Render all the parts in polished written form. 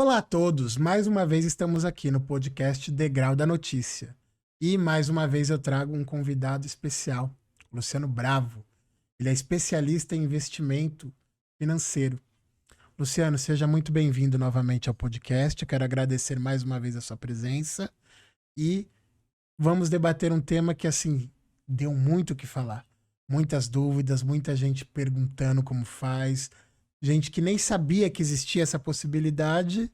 Olá a todos, mais uma vez estamos aqui no podcast Degrau da Notícia. E mais uma vez eu trago um convidado especial, Luciano Bravo. Ele é especialista em investimento financeiro. Luciano, seja muito bem-vindo novamente ao podcast. Eu quero agradecer mais uma vez a sua presença e vamos debater um tema que, assim, deu muito o que falar. Muitas dúvidas, muita gente perguntando como faz, gente que nem sabia que existia essa possibilidade,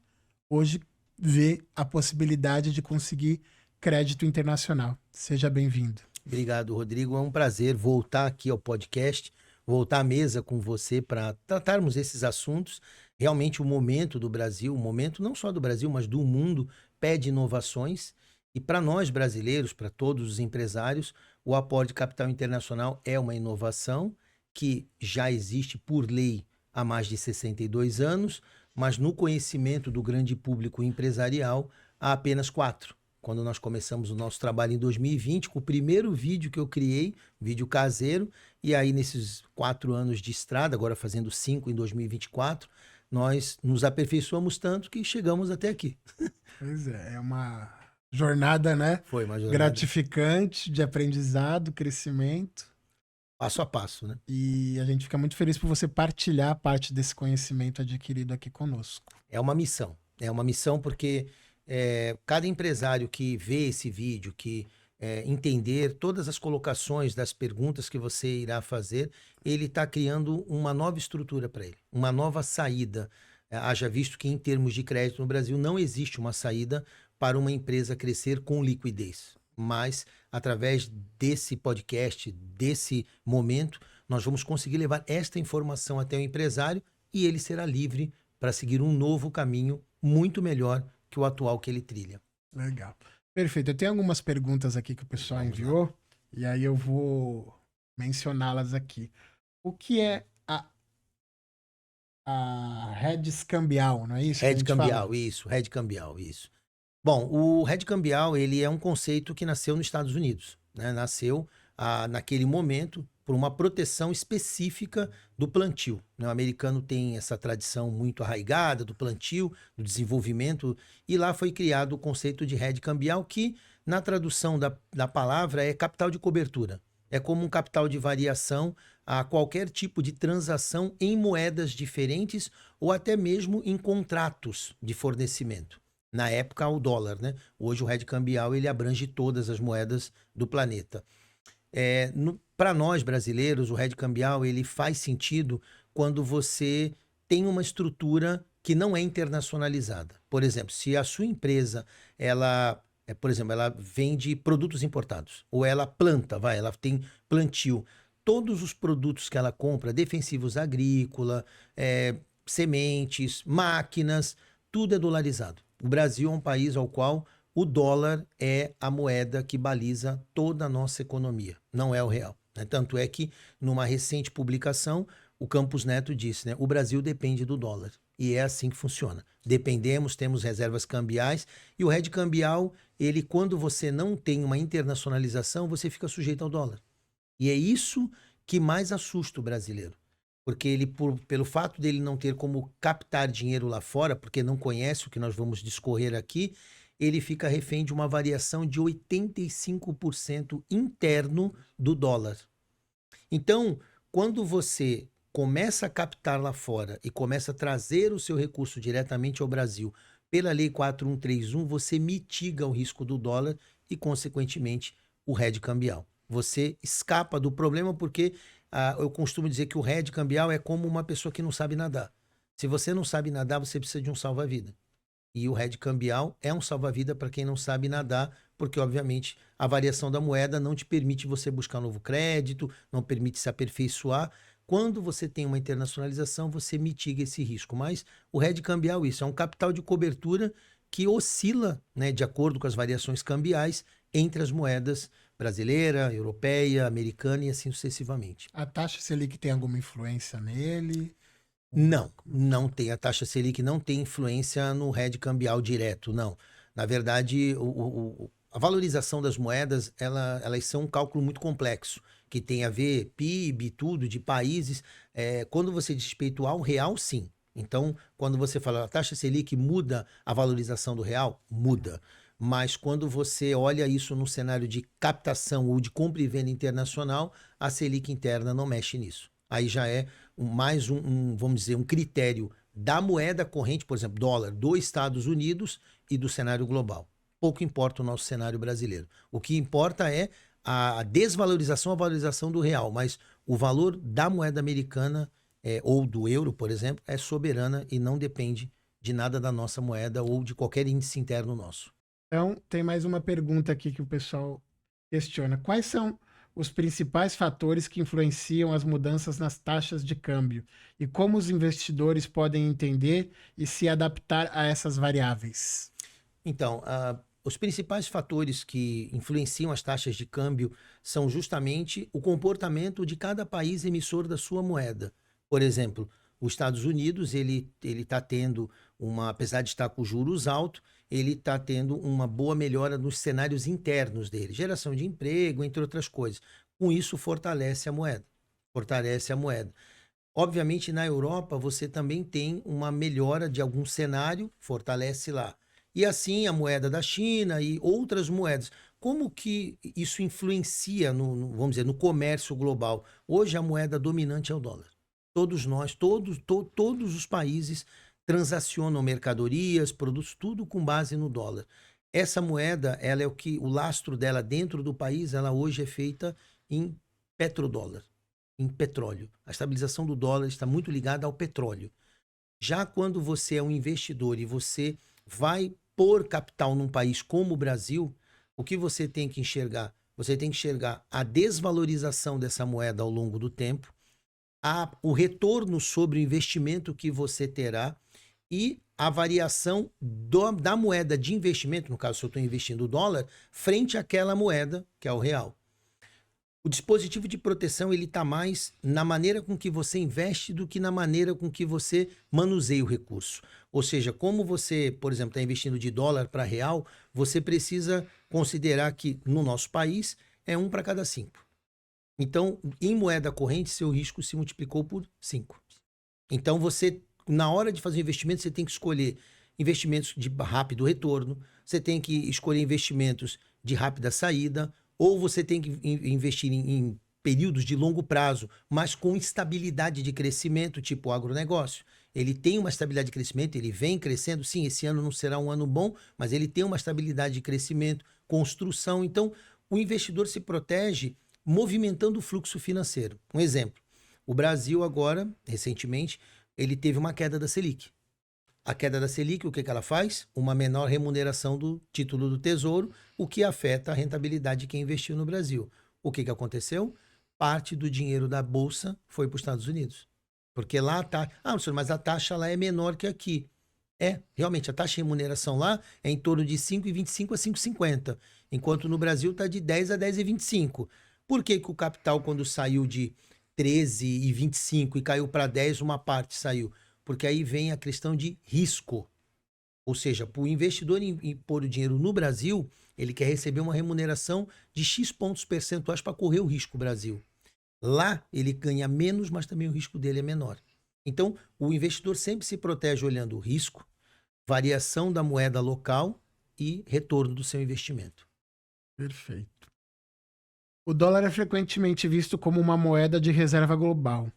hoje vê a possibilidade de conseguir crédito internacional. Seja bem-vindo. Obrigado, Rodrigo. É um prazer voltar aqui ao podcast, voltar à mesa com você para tratarmos esses assuntos. Realmente o momento do Brasil, o momento não só do Brasil, mas do mundo, pede inovações. E para nós brasileiros, para todos os empresários, o aporte de capital internacional é uma inovação que já existe por lei há mais de 62 anos, mas no conhecimento do grande público empresarial há apenas 4. Quando nós começamos o nosso trabalho em 2020, com o primeiro vídeo que eu criei, vídeo caseiro, e aí nesses 4 anos de estrada, agora fazendo 5 em 2024, nós nos aperfeiçoamos tanto que chegamos até aqui. Pois é uma jornada, né? Foi uma jornada Gratificante, de aprendizado, crescimento. passo a passo, né? E a gente fica muito feliz por você partilhar parte desse conhecimento adquirido aqui conosco. É uma missão porque cada empresário que vê esse vídeo, que entender todas as colocações das perguntas que você irá fazer, ele está criando uma nova estrutura para ele, uma nova saída. Haja visto que em termos de crédito no Brasil não existe uma saída para uma empresa crescer com liquidez. Mas, através desse podcast, desse momento, nós vamos conseguir levar esta informação até o empresário e ele será livre para seguir um novo caminho muito melhor que o atual que ele trilha. Legal. Perfeito. Eu tenho algumas perguntas aqui que o pessoal enviou, e aí eu vou mencioná-las aqui. O que é a hedge cambial, não é isso? Hedge cambial, isso. Hedge cambial, isso. Bom, o hedge cambial, ele é um conceito que nasceu nos Estados Unidos, né? Nasceu naquele momento por uma proteção específica do plantio, né? O americano tem essa tradição muito arraigada do plantio, do desenvolvimento, e lá foi criado o conceito de hedge cambial, que na tradução da palavra é capital de cobertura. É como um capital de variação a qualquer tipo de transação em moedas diferentes ou até mesmo em contratos de fornecimento. Na época, o dólar, né? Hoje o hedge cambial ele abrange todas as moedas do planeta. Para nós brasileiros, o hedge cambial ele faz sentido quando você tem uma estrutura que não é internacionalizada. Por exemplo, se a sua empresa por exemplo, ela vende produtos importados ou ela planta, ela tem plantio. Todos os produtos que ela compra, defensivos agrícola, sementes, máquinas, tudo é dolarizado. O Brasil é um país ao qual o dólar é a moeda que baliza toda a nossa economia, não é o real, né? Tanto é que, numa recente publicação, o Campos Neto disse, né, o Brasil depende do dólar. E é assim que funciona. Dependemos, temos reservas cambiais, e o hedge cambial, ele, quando você não tem uma internacionalização, você fica sujeito ao dólar. E é isso que mais assusta o brasileiro. Porque ele, pelo fato dele não ter como captar dinheiro lá fora, porque não conhece o que nós vamos discorrer aqui, ele fica refém de uma variação de 85% interno do dólar. Então, quando você começa a captar lá fora e começa a trazer o seu recurso diretamente ao Brasil pela Lei 4131, você mitiga o risco do dólar e, consequentemente, o hedge cambial. Você escapa do problema porque eu costumo dizer que o hedge cambial é como uma pessoa que não sabe nadar. Se você não sabe nadar, você precisa de um salva-vida. E o hedge cambial é um salva-vida para quem não sabe nadar, porque, obviamente, a variação da moeda não te permite você buscar um novo crédito, não permite se aperfeiçoar. Quando você tem uma internacionalização, você mitiga esse risco. Mas o hedge cambial, isso é um capital de cobertura que oscila, né, de acordo com as variações cambiais entre as moedas brasileira, europeia, americana e assim sucessivamente. A taxa Selic tem alguma influência nele? Não tem. A taxa Selic não tem influência no hedge cambial direto, não. Na verdade, a valorização das moedas, elas são um cálculo muito complexo, que tem a ver PIB, tudo, de países. Quando você diz respeito ao real, sim. Então, quando você fala a taxa Selic muda a valorização do real, muda. Mas quando você olha isso no cenário de captação ou de compra e venda internacional, a Selic interna não mexe nisso. Aí já é vamos dizer, um critério da moeda corrente, por exemplo, dólar dos Estados Unidos e do cenário global. Pouco importa o nosso cenário brasileiro. O que importa é a desvalorização, a valorização do real, mas o valor da moeda americana ou do euro, por exemplo, é soberana e não depende de nada da nossa moeda ou de qualquer índice interno nosso. Então, tem mais uma pergunta aqui que o pessoal questiona. Quais são os principais fatores que influenciam as mudanças nas taxas de câmbio e como os investidores podem entender e se adaptar a essas variáveis? Então, os principais fatores que influenciam as taxas de câmbio são justamente o comportamento de cada país emissor da sua moeda. Por exemplo, os Estados Unidos, ele está tendo apesar de estar com juros altos, ele está tendo uma boa melhora nos cenários internos dele, geração de emprego, entre outras coisas. Com isso, fortalece a moeda. Fortalece a moeda. Obviamente, na Europa, você também tem uma melhora de algum cenário, fortalece lá. E assim a moeda da China e outras moedas. Como que isso influencia vamos dizer, no comércio global? Hoje a moeda dominante é o dólar. Todos nós, todos os países transacionam mercadorias, produtos, tudo com base no dólar. Essa moeda, ela é o lastro dela dentro do país, ela hoje é feita em petrodólar, em petróleo. A estabilização do dólar está muito ligada ao petróleo. Já quando você é um investidor e você vai pôr capital num país como o Brasil, o que você tem que enxergar? Você tem que enxergar a desvalorização dessa moeda ao longo do tempo, o retorno sobre o investimento que você terá e a variação da moeda de investimento, no caso, se eu estou investindo o dólar, frente àquela moeda, que é o real. O dispositivo de proteção ele está mais na maneira com que você investe do que na maneira com que você manuseia o recurso. Ou seja, como você, por exemplo, está investindo de dólar para real, você precisa considerar que no nosso país é 1 para cada 5. Então, em moeda corrente, seu risco se multiplicou por 5. Então, você, na hora de fazer investimento, você tem que escolher investimentos de rápido retorno, você tem que escolher investimentos de rápida saída, ou você tem que investir em períodos de longo prazo, mas com estabilidade de crescimento, tipo o agronegócio. Ele tem uma estabilidade de crescimento, ele vem crescendo. Sim, esse ano não será um ano bom, mas ele tem uma estabilidade de crescimento, construção. Então, o investidor se protege movimentando o fluxo financeiro. Um exemplo, o Brasil agora, recentemente, ele teve uma queda da Selic. A queda da Selic, o que ela faz? Uma menor remuneração do título do Tesouro, o que afeta a rentabilidade de quem investiu no Brasil. O que aconteceu? Parte do dinheiro da Bolsa foi para os Estados Unidos. Porque lá a taxa... senhor, mas a taxa lá é menor que aqui. Realmente, a taxa de remuneração lá é em torno de 5,25 a 5,50, enquanto no Brasil está de 10 a 10,25. Por que o capital, quando saiu de 13,25 e caiu para 10, uma parte saiu? Porque aí vem a questão de risco. Ou seja, para o investidor pôr o dinheiro no Brasil, ele quer receber uma remuneração de X pontos percentuais para correr o risco Brasil. Lá, ele ganha menos, mas também o risco dele é menor. Então, o investidor sempre se protege olhando o risco, variação da moeda local e retorno do seu investimento. Perfeito. O dólar é frequentemente visto como uma moeda de reserva global.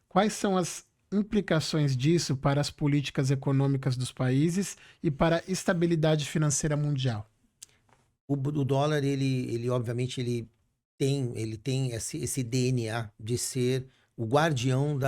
Quais são as implicações disso para as políticas econômicas dos países e para a estabilidade financeira mundial? O dólar, ele obviamente, ele tem esse DNA de ser o guardião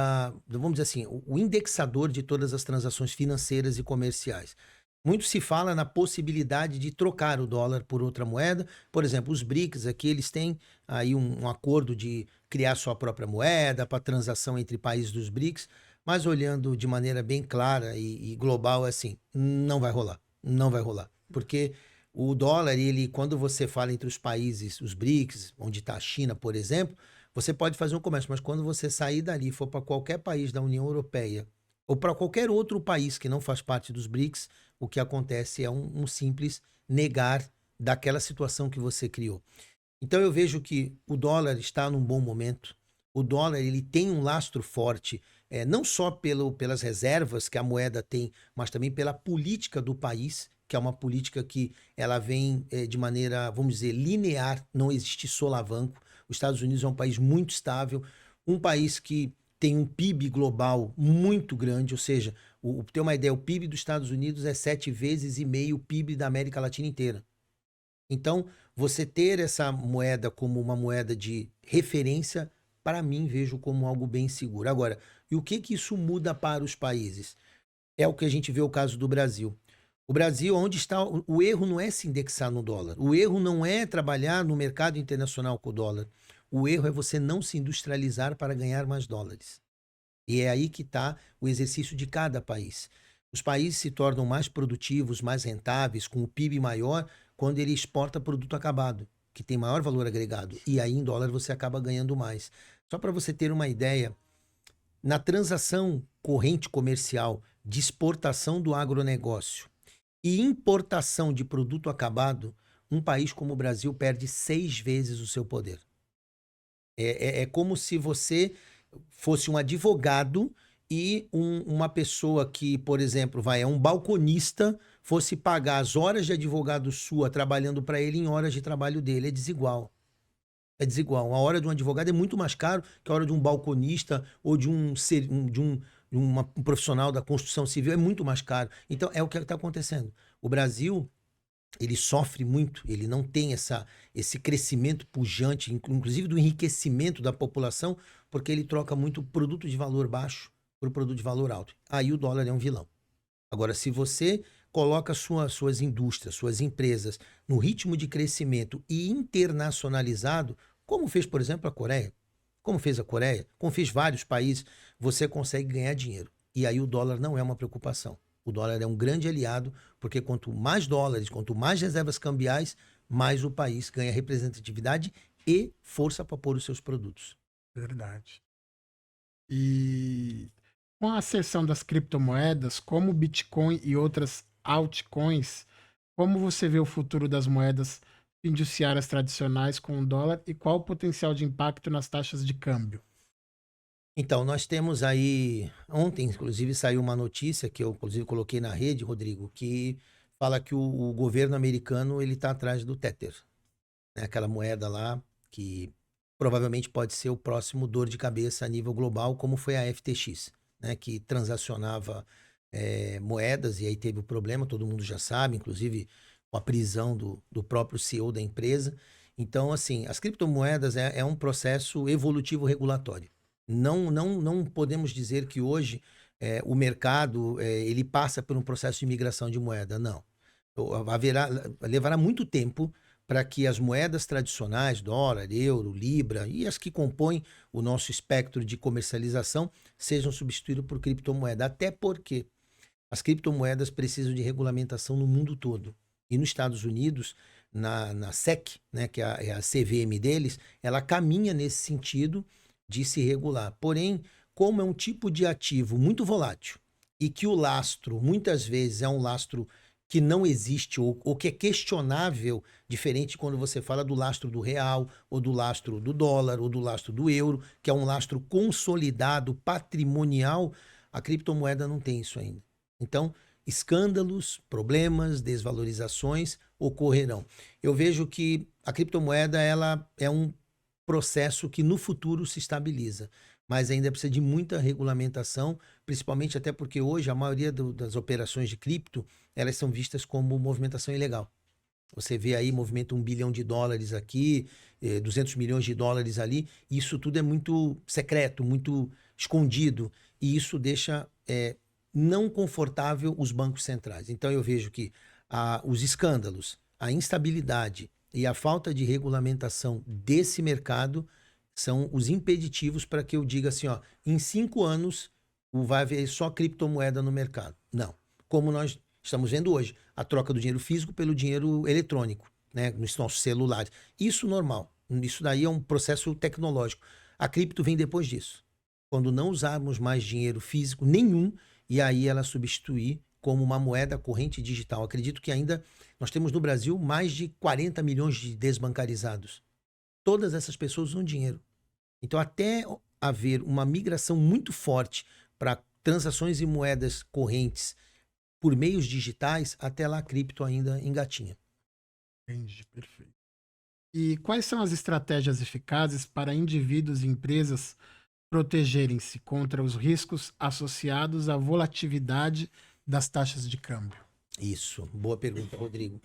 vamos dizer assim, o indexador de todas as transações financeiras e comerciais. Muito se fala na possibilidade de trocar o dólar por outra moeda. Por exemplo, os BRICS aqui, eles têm aí um acordo de criar sua própria moeda para transação entre países dos BRICS, mas olhando de maneira bem clara e global, é assim, não vai rolar. Não vai rolar. Porque o dólar, quando você fala entre os países, os BRICS, onde está a China, por exemplo, você pode fazer um comércio, mas quando você sair dali e for para qualquer país da União Europeia ou para qualquer outro país que não faz parte dos BRICS, o que acontece é um simples negar daquela situação que você criou. Então eu vejo que o dólar está num bom momento, O dólar ele tem um lastro forte, não só pelas reservas que a moeda tem, mas também pela política do país, que é uma política que ela vem de maneira, vamos dizer, linear, não existe solavanco. Os Estados Unidos é um país muito estável, um país que tem um PIB global muito grande, ou seja, ter uma ideia, o PIB dos Estados Unidos é 7,5 vezes o PIB da América Latina inteira. Então, você ter essa moeda como uma moeda de referência, para mim, vejo como algo bem seguro. Agora, e o que que isso muda para os países? É o que a gente vê o caso do Brasil. O Brasil, onde está o erro não é se indexar no dólar. O erro não é trabalhar no mercado internacional com o dólar. O erro é você não se industrializar para ganhar mais dólares. E é aí que está o exercício de cada país. Os países se tornam mais produtivos, mais rentáveis, com o PIB maior, quando ele exporta produto acabado, que tem maior valor agregado. E aí, em dólar, você acaba ganhando mais. Só para você ter uma ideia, na transação corrente comercial de exportação do agronegócio e importação de produto acabado, um país como o Brasil perde 6 vezes o seu poder. É como se você fosse um advogado e uma pessoa que, por exemplo, é um balconista, fosse pagar as horas de advogado sua trabalhando para ele em horas de trabalho dele. É desigual. É desigual. A hora de um advogado é muito mais caro que a hora de um balconista ou de um profissional da construção civil. É muito mais caro. Então, é o que está acontecendo. O Brasil, ele sofre muito, ele não tem esse crescimento pujante, inclusive do enriquecimento da população, porque ele troca muito produto de valor baixo por produto de valor alto. Aí o dólar é um vilão. Agora, se você coloca suas indústrias, suas empresas no ritmo de crescimento e internacionalizado, como fez, por exemplo, a Coreia, como fez a Coreia, como fez vários países, você consegue ganhar dinheiro. E aí o dólar não é uma preocupação. O dólar é um grande aliado, porque quanto mais dólares, quanto mais reservas cambiais, mais o país ganha representatividade e força para pôr os seus produtos. Verdade. E com a ascensão das criptomoedas, como o Bitcoin e outras altcoins, como você vê o futuro das moedas fiduciárias tradicionais com o dólar e qual o potencial de impacto nas taxas de câmbio? Então, nós temos aí, ontem, inclusive, saiu uma notícia que eu, inclusive, coloquei na rede, Rodrigo, que fala que o governo americano ele está atrás do Tether, né? Aquela moeda lá que provavelmente pode ser o próximo dor de cabeça a nível global, como foi a FTX, né? Que transacionava moedas e aí teve o problema, todo mundo já sabe, inclusive com a prisão do próprio CEO da empresa. Então, assim, as criptomoedas é um processo evolutivo regulatório. Não podemos dizer que hoje o mercado ele passa por um processo de migração de moeda, não. Levará muito tempo para que as moedas tradicionais, dólar, euro, libra e as que compõem o nosso espectro de comercialização sejam substituídas por criptomoeda. Até porque as criptomoedas precisam de regulamentação no mundo todo. E nos Estados Unidos, na SEC, né, que é a CVM deles, ela caminha nesse sentido de se regular. Porém, como é um tipo de ativo muito volátil e que o lastro, muitas vezes, é um lastro que não existe ou que é questionável, diferente quando você fala do lastro do real, ou do lastro do dólar, ou do lastro do euro, que é um lastro consolidado, patrimonial, a criptomoeda não tem isso ainda. Então, escândalos, problemas, desvalorizações ocorrerão. Eu vejo que a criptomoeda ela é um processo que no futuro se estabiliza, mas ainda precisa de muita regulamentação, principalmente até porque hoje a maioria das operações de cripto, elas são vistas como movimentação ilegal. Você vê aí, movimenta US$ 1 bilhão aqui, 200 milhões de dólares ali, e isso tudo é muito secreto, muito escondido, e isso deixa não confortável os bancos centrais. Então eu vejo que os escândalos, a instabilidade e a falta de regulamentação desse mercado são os impeditivos para que eu diga assim, ó, em 5 anos vai haver só criptomoeda no mercado. Não. Como nós estamos vendo hoje, a troca do dinheiro físico pelo dinheiro eletrônico, né, nos nossos celulares. Isso normal. Isso daí é um processo tecnológico. A cripto vem depois disso. Quando não usarmos mais dinheiro físico nenhum, e aí ela substituir como uma moeda corrente digital. Acredito que ainda nós temos no Brasil mais de 40 milhões de desbancarizados. Todas essas pessoas usam dinheiro. Então, até haver uma migração muito forte para transações em moedas correntes por meios digitais, até lá a cripto ainda engatinha. Entendi, perfeito. E quais são as estratégias eficazes para indivíduos e empresas protegerem-se contra os riscos associados à volatilidade das taxas de câmbio? Isso, boa pergunta, Rodrigo.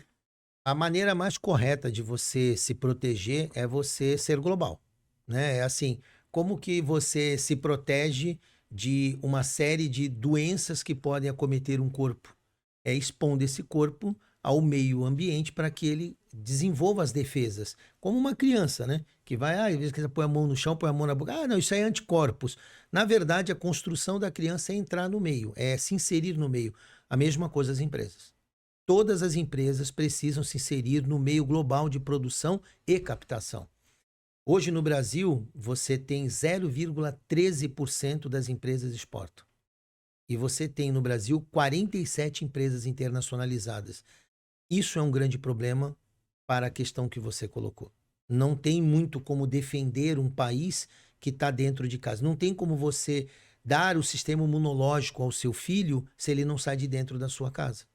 A maneira mais correta de você se proteger é você ser global, né? É assim, como que você se protege de uma série de doenças que podem acometer um corpo? É expondo esse corpo ao meio ambiente para que ele desenvolva as defesas, como uma criança, né? Que vai, às vezes que põe a mão no chão, põe a mão na boca, não, isso aí é anticorpos. Na verdade, a construção da criança é entrar no meio, é se inserir no meio. A mesma coisa as empresas. Todas as empresas precisam se inserir no meio global de produção e captação. Hoje no Brasil, você tem 0,13% das empresas exportam. E você tem no Brasil 47 empresas internacionalizadas. Isso é um grande problema para a questão que você colocou. Não tem muito como defender um país que está dentro de casa. Não tem como você dar o sistema imunológico ao seu filho se ele não sai de dentro da sua casa.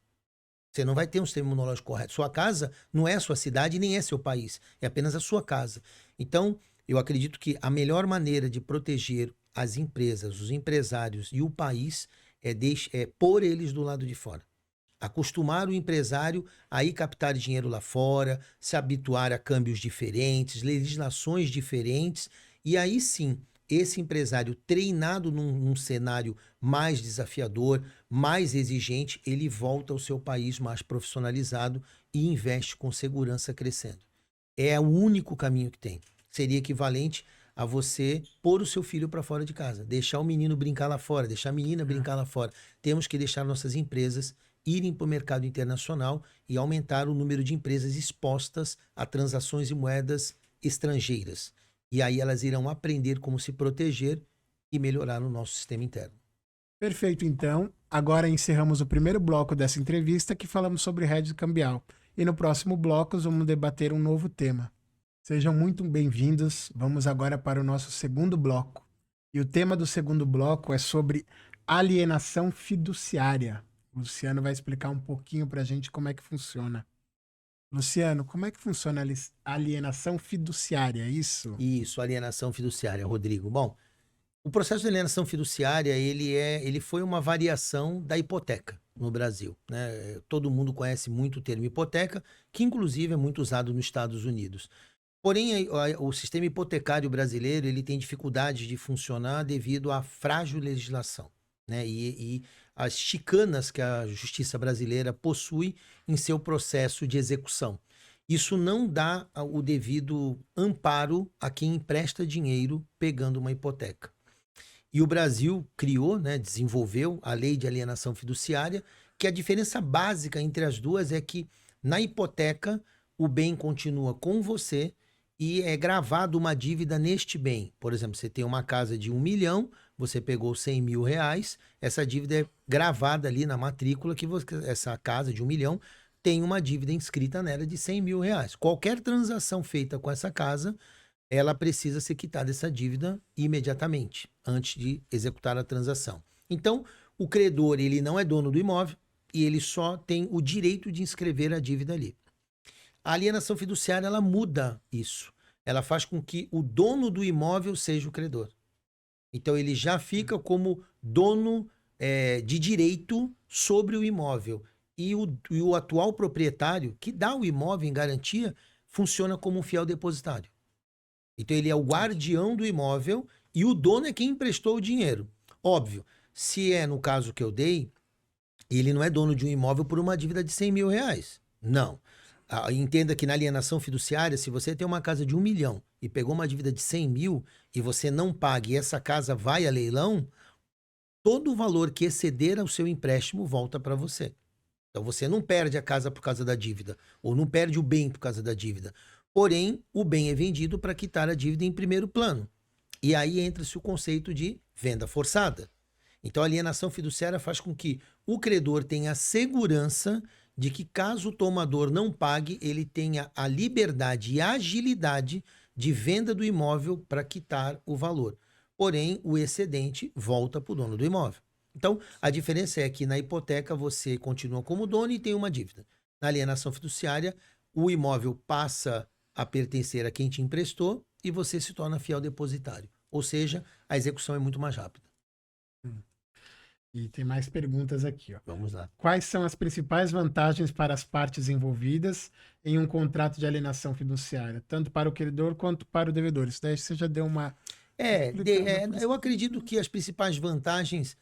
Você não vai ter um sistema imunológico correto. Sua casa não é a sua cidade nem é seu país. É apenas a sua casa. Então, eu acredito que a melhor maneira de proteger as empresas, os empresários e o país é pôr eles do lado de fora. Acostumar o empresário a ir captar dinheiro lá fora, se habituar a câmbios diferentes, legislações diferentes, e aí sim, esse empresário treinado num cenário mais desafiador, mais exigente, ele volta ao seu país mais profissionalizado e investe com segurança crescendo. É o único caminho que tem. Seria equivalente a você pôr o seu filho para fora de casa, deixar o menino brincar lá fora, deixar a menina brincar lá fora. Temos que deixar nossas empresas irem para o mercado internacional e aumentar o número de empresas expostas a transações em moedas estrangeiras. E aí elas irão aprender como se proteger e melhorar o nosso sistema interno. Perfeito, então. Agora encerramos o primeiro bloco dessa entrevista que falamos sobre hedge cambial. E no próximo bloco vamos debater um novo tema. Sejam muito bem-vindos. Vamos agora para o nosso segundo bloco. E o tema do segundo bloco é sobre alienação fiduciária. O Luciano vai explicar um pouquinho para a gente como é que funciona. Luciano, como é que funciona a alienação fiduciária, é isso? Isso, alienação fiduciária, Rodrigo. Bom, o processo de alienação fiduciária, ele foi uma variação da hipoteca no Brasil, né? Todo mundo conhece muito o termo hipoteca, que inclusive é muito usado nos Estados Unidos. Porém, o sistema hipotecário brasileiro, ele tem dificuldade de funcionar devido à frágil legislação, né? E as chicanas que a justiça brasileira possui em seu processo de execução. Isso não dá o devido amparo a quem empresta dinheiro pegando uma hipoteca. E o Brasil criou, né, desenvolveu a lei de alienação fiduciária, que a diferença básica entre as duas é que na hipoteca o bem continua com você e é gravado uma dívida neste bem. Por exemplo, você tem uma casa de 1 milhão, você pegou 100 mil reais, essa dívida é gravada ali na matrícula que essa casa de 1 milhão tem uma dívida inscrita nela de 100 mil reais. Qualquer transação feita com essa casa, ela precisa ser quitada dessa dívida imediatamente, antes de executar a transação. Então, o credor, ele não é dono do imóvel e ele só tem o direito de inscrever a dívida ali. A alienação fiduciária, ela muda isso. Ela faz com que o dono do imóvel seja o credor. Então, ele já fica como dono de direito sobre o imóvel. E o atual proprietário, que dá o imóvel em garantia, funciona como um fiel depositário. Então, ele é o guardião do imóvel e o dono é quem emprestou o dinheiro. Óbvio, se é no caso que eu dei, ele não é dono de um imóvel por uma dívida de 100 mil reais. Não. Entenda que na alienação fiduciária, se você tem uma casa de 1 milhão e pegou uma dívida de 100 mil e você não paga e essa casa vai a leilão, todo o valor que exceder ao seu empréstimo volta para você. Então, você não perde a casa por causa da dívida ou não perde o bem por causa da dívida. Porém, o bem é vendido para quitar a dívida em primeiro plano. E aí entra-se o conceito de venda forçada. Então, a alienação fiduciária faz com que o credor tenha a segurança de que, caso o tomador não pague, ele tenha a liberdade e a agilidade de venda do imóvel para quitar o valor. Porém, o excedente volta para o dono do imóvel. Então, a diferença é que na hipoteca você continua como dono e tem uma dívida. Na alienação fiduciária, o imóvel passa a pertencer a quem te emprestou e você se torna fiel depositário. Ou seja, a execução é muito mais rápida. E tem mais perguntas aqui, ó. Vamos lá. Quais são as principais vantagens para as partes envolvidas em um contrato de alienação fiduciária, tanto para o credor quanto para o devedor? Isso daí você já deu uma... Eu acredito que as principais vantagens,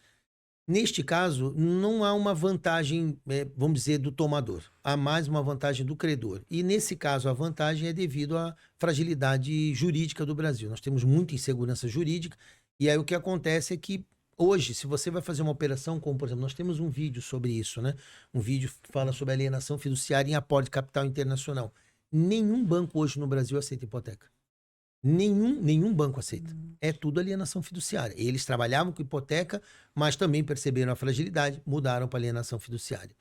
neste caso, não há uma vantagem, vamos dizer, do tomador. Há mais uma vantagem do credor. E, nesse caso, a vantagem é devido à fragilidade jurídica do Brasil. Nós temos muita insegurança jurídica. E aí o que acontece é que, hoje, se você vai fazer uma operação, como, por exemplo, nós temos um vídeo sobre isso, né? Um vídeo que fala sobre alienação fiduciária em aporte de capital internacional. Nenhum banco hoje no Brasil aceita hipoteca. Nenhum banco aceita. É tudo alienação fiduciária. Eles trabalhavam com hipoteca, mas também perceberam a fragilidade, mudaram para alienação fiduciária.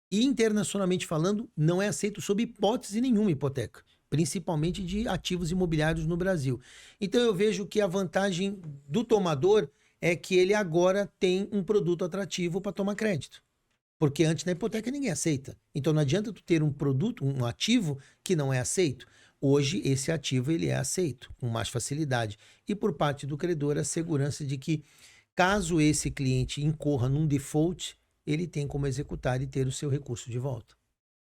E internacionalmente falando, não é aceito sob hipótese nenhuma hipoteca, principalmente de ativos imobiliários no Brasil. Então eu vejo que a vantagem do tomador é que ele agora tem um produto atrativo para tomar crédito. Porque antes na hipoteca ninguém aceita. Então não adianta tu ter um produto, um ativo que não é aceito. Hoje, esse ativo ele é aceito com mais facilidade. E por parte do credor, a segurança de que, caso esse cliente incorra num default, ele tem como executar e ter o seu recurso de volta.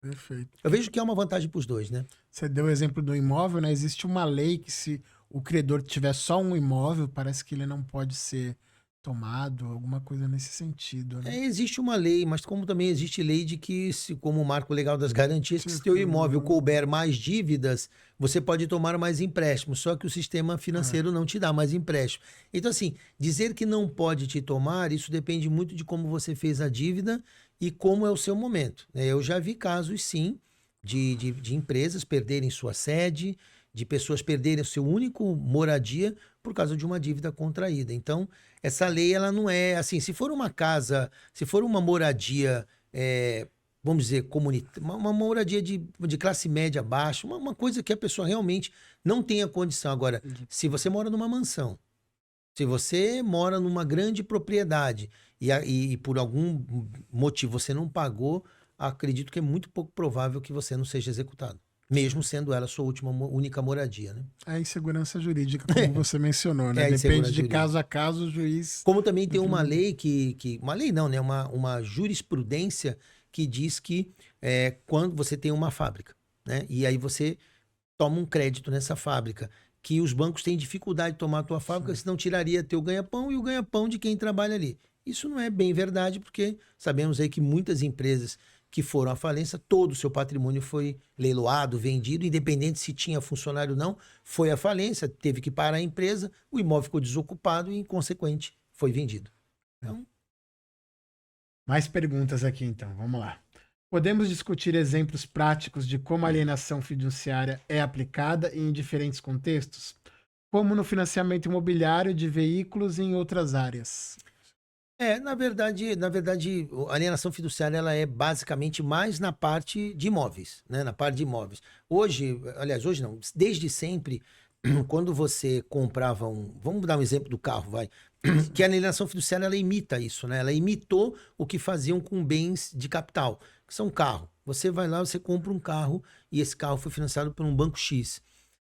Perfeito. Eu vejo que é uma vantagem para os dois, né? Você deu o exemplo do imóvel, né? Existe uma lei que se o credor tiver só um imóvel, parece que ele não pode ser tomado, alguma coisa nesse sentido, né? Existe uma lei, mas como também existe lei de que, como o marco legal das garantias, que se teu imóvel couber mais dívidas, você pode tomar mais empréstimos, só que o sistema financeiro não te dá mais empréstimo. Então, assim, dizer que não pode te tomar, isso depende muito de como você fez a dívida e como é o seu momento, né? Eu já vi casos, sim, de empresas perderem sua sede, de pessoas perderem o seu único moradia por causa de uma dívida contraída. Então, essa lei, ela não é assim, se for uma casa, se for uma moradia, vamos dizer, uma moradia de classe média baixa, uma coisa que a pessoa realmente não tenha condição. Agora, se você mora numa mansão, se você mora numa grande propriedade e por algum motivo você não pagou, acredito que é muito pouco provável que você não seja executado. Mesmo sendo ela a sua única moradia, né? A insegurança jurídica, como você mencionou, né? É a Depende insegurança de jurídica. caso a caso, o juiz... Como também tem uma lei uma lei não, né? Uma jurisprudência que diz que quando você tem uma fábrica, né? E aí você toma um crédito nessa fábrica, que os bancos têm dificuldade de tomar a tua fábrica, senão tiraria teu ganha-pão e o ganha-pão de quem trabalha ali. Isso não é bem verdade, porque sabemos aí que muitas empresas que foram à falência, todo o seu patrimônio foi leiloado, vendido, independente se tinha funcionário ou não, foi à falência, teve que parar a empresa, o imóvel ficou desocupado e, em consequente, foi vendido. Então... Mais perguntas aqui, então. Vamos lá. Podemos discutir exemplos práticos de como a alienação fiduciária é aplicada em diferentes contextos, como no financiamento imobiliário de veículos e em outras áreas? Na verdade, a alienação fiduciária ela é basicamente mais na parte de imóveis, né? Na parte de imóveis. Hoje não, desde sempre, quando você comprava vamos dar um exemplo do carro, vai, que a alienação fiduciária ela imita isso, né? Ela imitou o que faziam com bens de capital, que são carro. Você vai lá, você compra um carro e esse carro foi financiado por um banco X.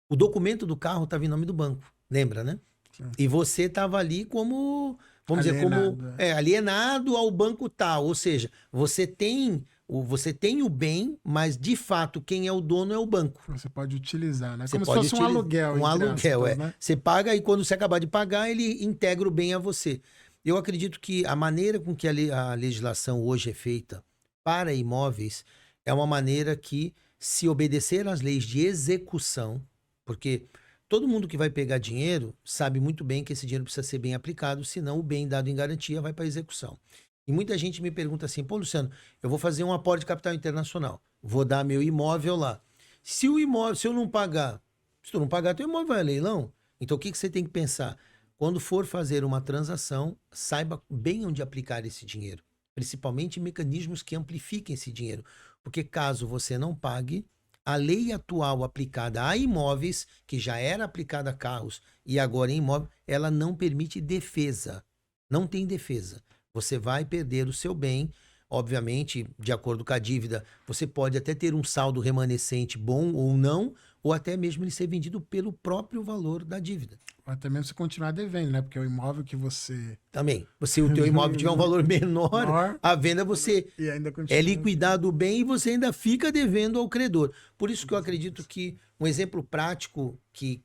O documento do carro estava em nome do banco, lembra, né? Sim. E você estava ali como... Vamos alienado, dizer, como alienado ao banco tal. Ou seja, você tem o bem, mas de fato quem é o dono é o banco. Você pode utilizar, né? Você como se fosse um aluguel. Um aluguel, aspas, né? Você paga e quando você acabar de pagar, ele integra o bem a você. Eu acredito que a maneira com que a legislação hoje é feita para imóveis é uma maneira que, se obedecer às leis de execução, porque... todo mundo que vai pegar dinheiro sabe muito bem que esse dinheiro precisa ser bem aplicado, senão o bem dado em garantia vai para execução. E muita gente me pergunta assim, pô, Luciano, eu vou fazer um aporte de capital internacional, vou dar meu imóvel lá. Se eu não pagar, se tu não pagar, teu imóvel vai a leilão. Então o que você tem que pensar? Quando for fazer uma transação, saiba bem onde aplicar esse dinheiro, principalmente mecanismos que amplifiquem esse dinheiro. Porque caso você não pague, a lei atual aplicada a imóveis, que já era aplicada a carros e agora em imóvel, ela não permite defesa. Não tem defesa. Você vai perder o seu bem. Obviamente, de acordo com a dívida, você pode até ter um saldo remanescente bom ou não, ou até mesmo ele ser vendido pelo próprio valor da dívida. Ou até mesmo você continuar devendo, né? Porque o imóvel que você... Também. Se o teu imóvel tiver um valor menor, a venda você E ainda continua... é liquidado o bem e você ainda fica devendo ao credor. Por isso que eu acredito que um exemplo prático que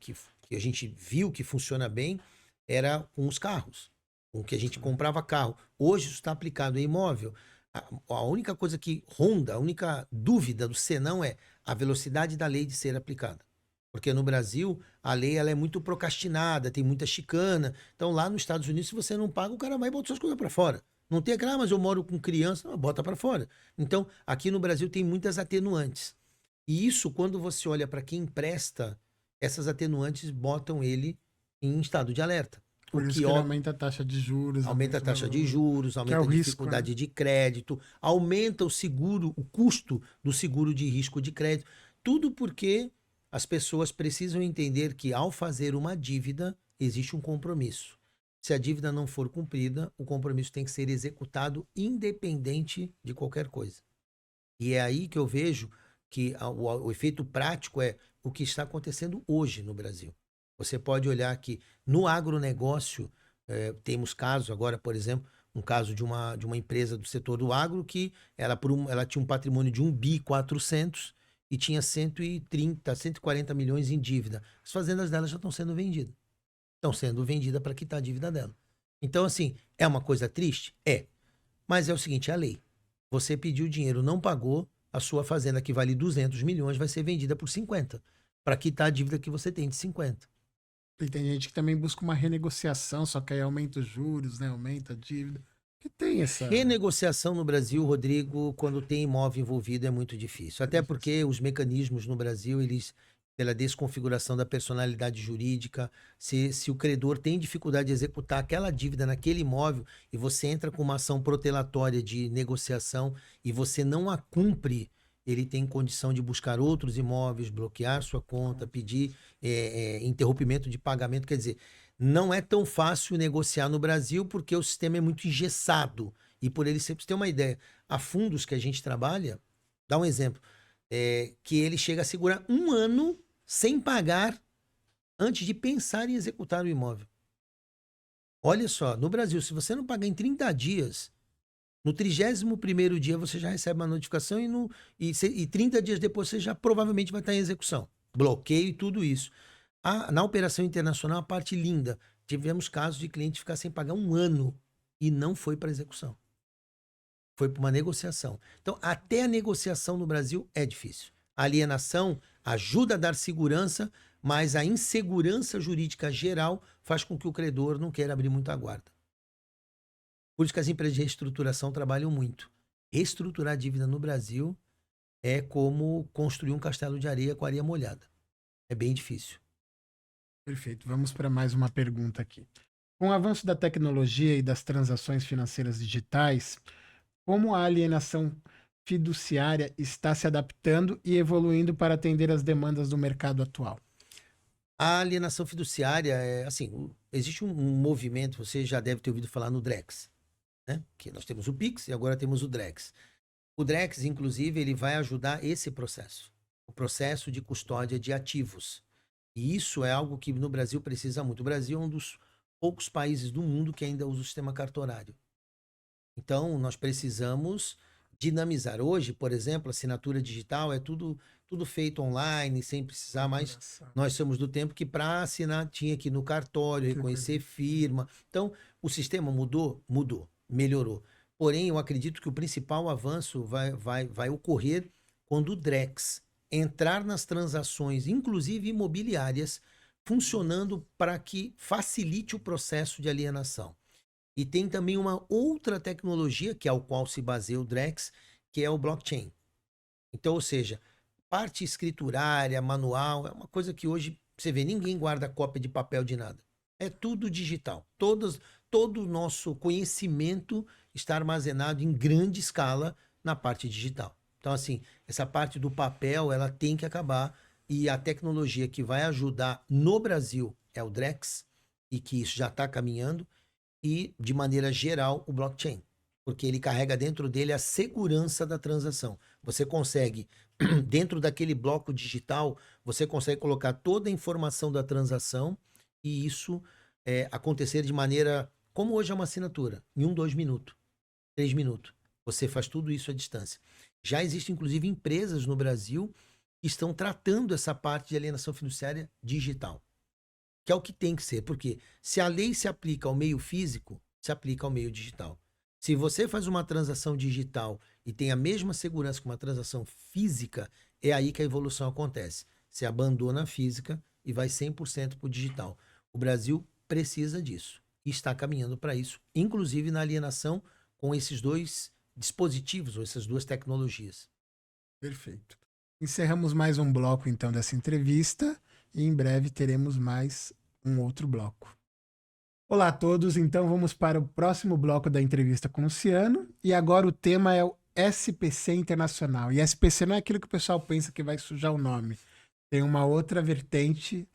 a gente viu que funciona bem era com os carros. Com que a gente comprava carro. Hoje isso está aplicado em imóvel. A única coisa que ronda, a única dúvida do senão é a velocidade da lei de ser aplicada. Porque no Brasil, a lei ela é muito procrastinada, tem muita chicana. Então, lá nos Estados Unidos, se você não paga, o cara vai e bota suas coisas para fora. Não tem aquela, mas eu moro com criança, não, bota para fora. Então, aqui no Brasil tem muitas atenuantes. E isso, quando você olha para quem empresta, essas atenuantes botam ele em estado de alerta. Por isso que ele aumenta a taxa de juros. Aumenta a taxa de juros, aumenta a dificuldade de crédito, aumenta o seguro, o custo do seguro de risco de crédito. Tudo porque as pessoas precisam entender que ao fazer uma dívida, existe um compromisso. Se a dívida não for cumprida, o compromisso tem que ser executado independente de qualquer coisa. E é aí que eu vejo que o efeito prático é o que está acontecendo hoje no Brasil. Você pode olhar que no agronegócio, temos casos agora, por exemplo, um caso de uma empresa do setor do agro que ela tinha um patrimônio de 1.400 bi e tinha 130, 140 milhões em dívida. As fazendas dela já estão sendo vendidas. Estão sendo vendidas para quitar a dívida dela. Então, assim, é uma coisa triste? É. Mas é o seguinte, é a lei. Você pediu dinheiro, não pagou, a sua fazenda que vale 200 milhões vai ser vendida por 50, para quitar a dívida que você tem de 50. E tem gente que também busca uma renegociação, só que aí aumenta os juros, né? Aumenta a dívida. Que tem essa... Renegociação no Brasil, Rodrigo, quando tem imóvel envolvido é muito difícil. Até porque os mecanismos no Brasil, eles, pela desconfiguração da personalidade jurídica, se o credor tem dificuldade de executar aquela dívida naquele imóvel e você entra com uma ação protelatória de negociação e você não a cumpre, ele tem condição de buscar outros imóveis, bloquear sua conta, pedir interrompimento de pagamento. Quer dizer, não é tão fácil negociar no Brasil porque o sistema é muito engessado. E por ele sempre ter uma ideia. Há fundos que a gente trabalha, dá um exemplo, que ele chega a segurar 1 ano sem pagar antes de pensar em executar o imóvel. Olha só, no Brasil, se você não pagar em 30 dias... No 31º dia você já recebe uma notificação e 30 dias depois você já provavelmente vai estar em execução. Bloqueio e tudo isso. Na operação internacional, a parte linda. Tivemos casos de cliente ficar sem pagar 1 ano e não foi para execução. Foi para uma negociação. Então, até a negociação no Brasil é difícil. A alienação ajuda a dar segurança, mas a insegurança jurídica geral faz com que o credor não queira abrir muito a guarda. Por isso que as empresas de reestruturação trabalham muito. Reestruturar a dívida no Brasil é como construir um castelo de areia com areia molhada. É bem difícil. Perfeito. Vamos para mais uma pergunta aqui. Com o avanço da tecnologia e das transações financeiras digitais, como a alienação fiduciária está se adaptando e evoluindo para atender as demandas do mercado atual? A alienação fiduciária existe um movimento, você já deve ter ouvido falar no Drex. Né? Que nós temos o Pix e agora temos o Drex. O Drex, inclusive, ele vai ajudar esse processo. O processo de custódia de ativos. E isso é algo que no Brasil precisa muito. O Brasil é um dos poucos países do mundo que ainda usa o sistema cartorário. Então, nós precisamos dinamizar. Hoje, por exemplo, a assinatura digital é tudo feito online, sem precisar mais. Nós somos do tempo que para assinar tinha que ir no cartório, reconhecer firma. Então, o sistema mudou? Mudou. Melhorou. Porém, eu acredito que o principal avanço vai ocorrer quando o Drex entrar nas transações, inclusive imobiliárias, funcionando para que facilite o processo de alienação. E tem também uma outra tecnologia, que é ao qual se baseia o Drex, que é o blockchain. Então, ou seja, parte escriturária, manual, é uma coisa que hoje, você vê, ninguém guarda cópia de papel de nada. É tudo digital. Todo o nosso conhecimento está armazenado em grande escala na parte digital. Então, assim, essa parte do papel, ela tem que acabar. E a tecnologia que vai ajudar no Brasil é o Drex, e que isso já está caminhando, e, de maneira geral, o blockchain. Porque ele carrega dentro dele a segurança da transação. Você consegue, dentro daquele bloco digital, você consegue colocar toda a informação da transação e isso acontecer de maneira, como hoje é uma assinatura, em 1, 2 minutos, 3 minutos. Você faz tudo isso à distância. Já existem, inclusive, empresas no Brasil que estão tratando essa parte de alienação fiduciária digital, que é o que tem que ser, porque se a lei se aplica ao meio físico, se aplica ao meio digital. Se você faz uma transação digital e tem a mesma segurança que uma transação física, é aí que a evolução acontece. Você abandona a física e vai 100% para o digital. O Brasil precisa disso e está caminhando para isso, inclusive na alienação com esses dois dispositivos ou essas duas tecnologias. Perfeito. Encerramos mais um bloco, então, dessa entrevista e em breve teremos mais um outro bloco. Olá a todos, então vamos para o próximo bloco da entrevista com o Luciano e agora o tema é o SPC Internacional. E SPC não é aquilo que o pessoal pensa que vai sujar o nome. Tem uma outra vertente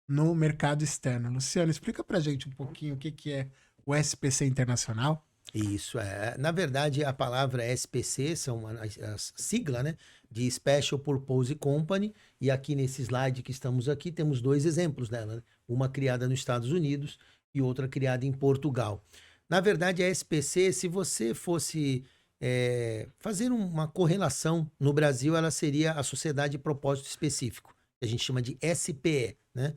no mercado externo. Luciano, explica pra gente um pouquinho o que é o SPC Internacional. Isso na verdade, a palavra SPC são a sigla, né, de Special Purpose Company, e aqui nesse slide que estamos aqui temos dois exemplos dela, né? Uma criada nos Estados Unidos e outra criada em Portugal. Na verdade, a SPC, se você fosse fazer uma correlação no Brasil, ela seria a Sociedade de Propósito Específico, que a gente chama de SPE, né?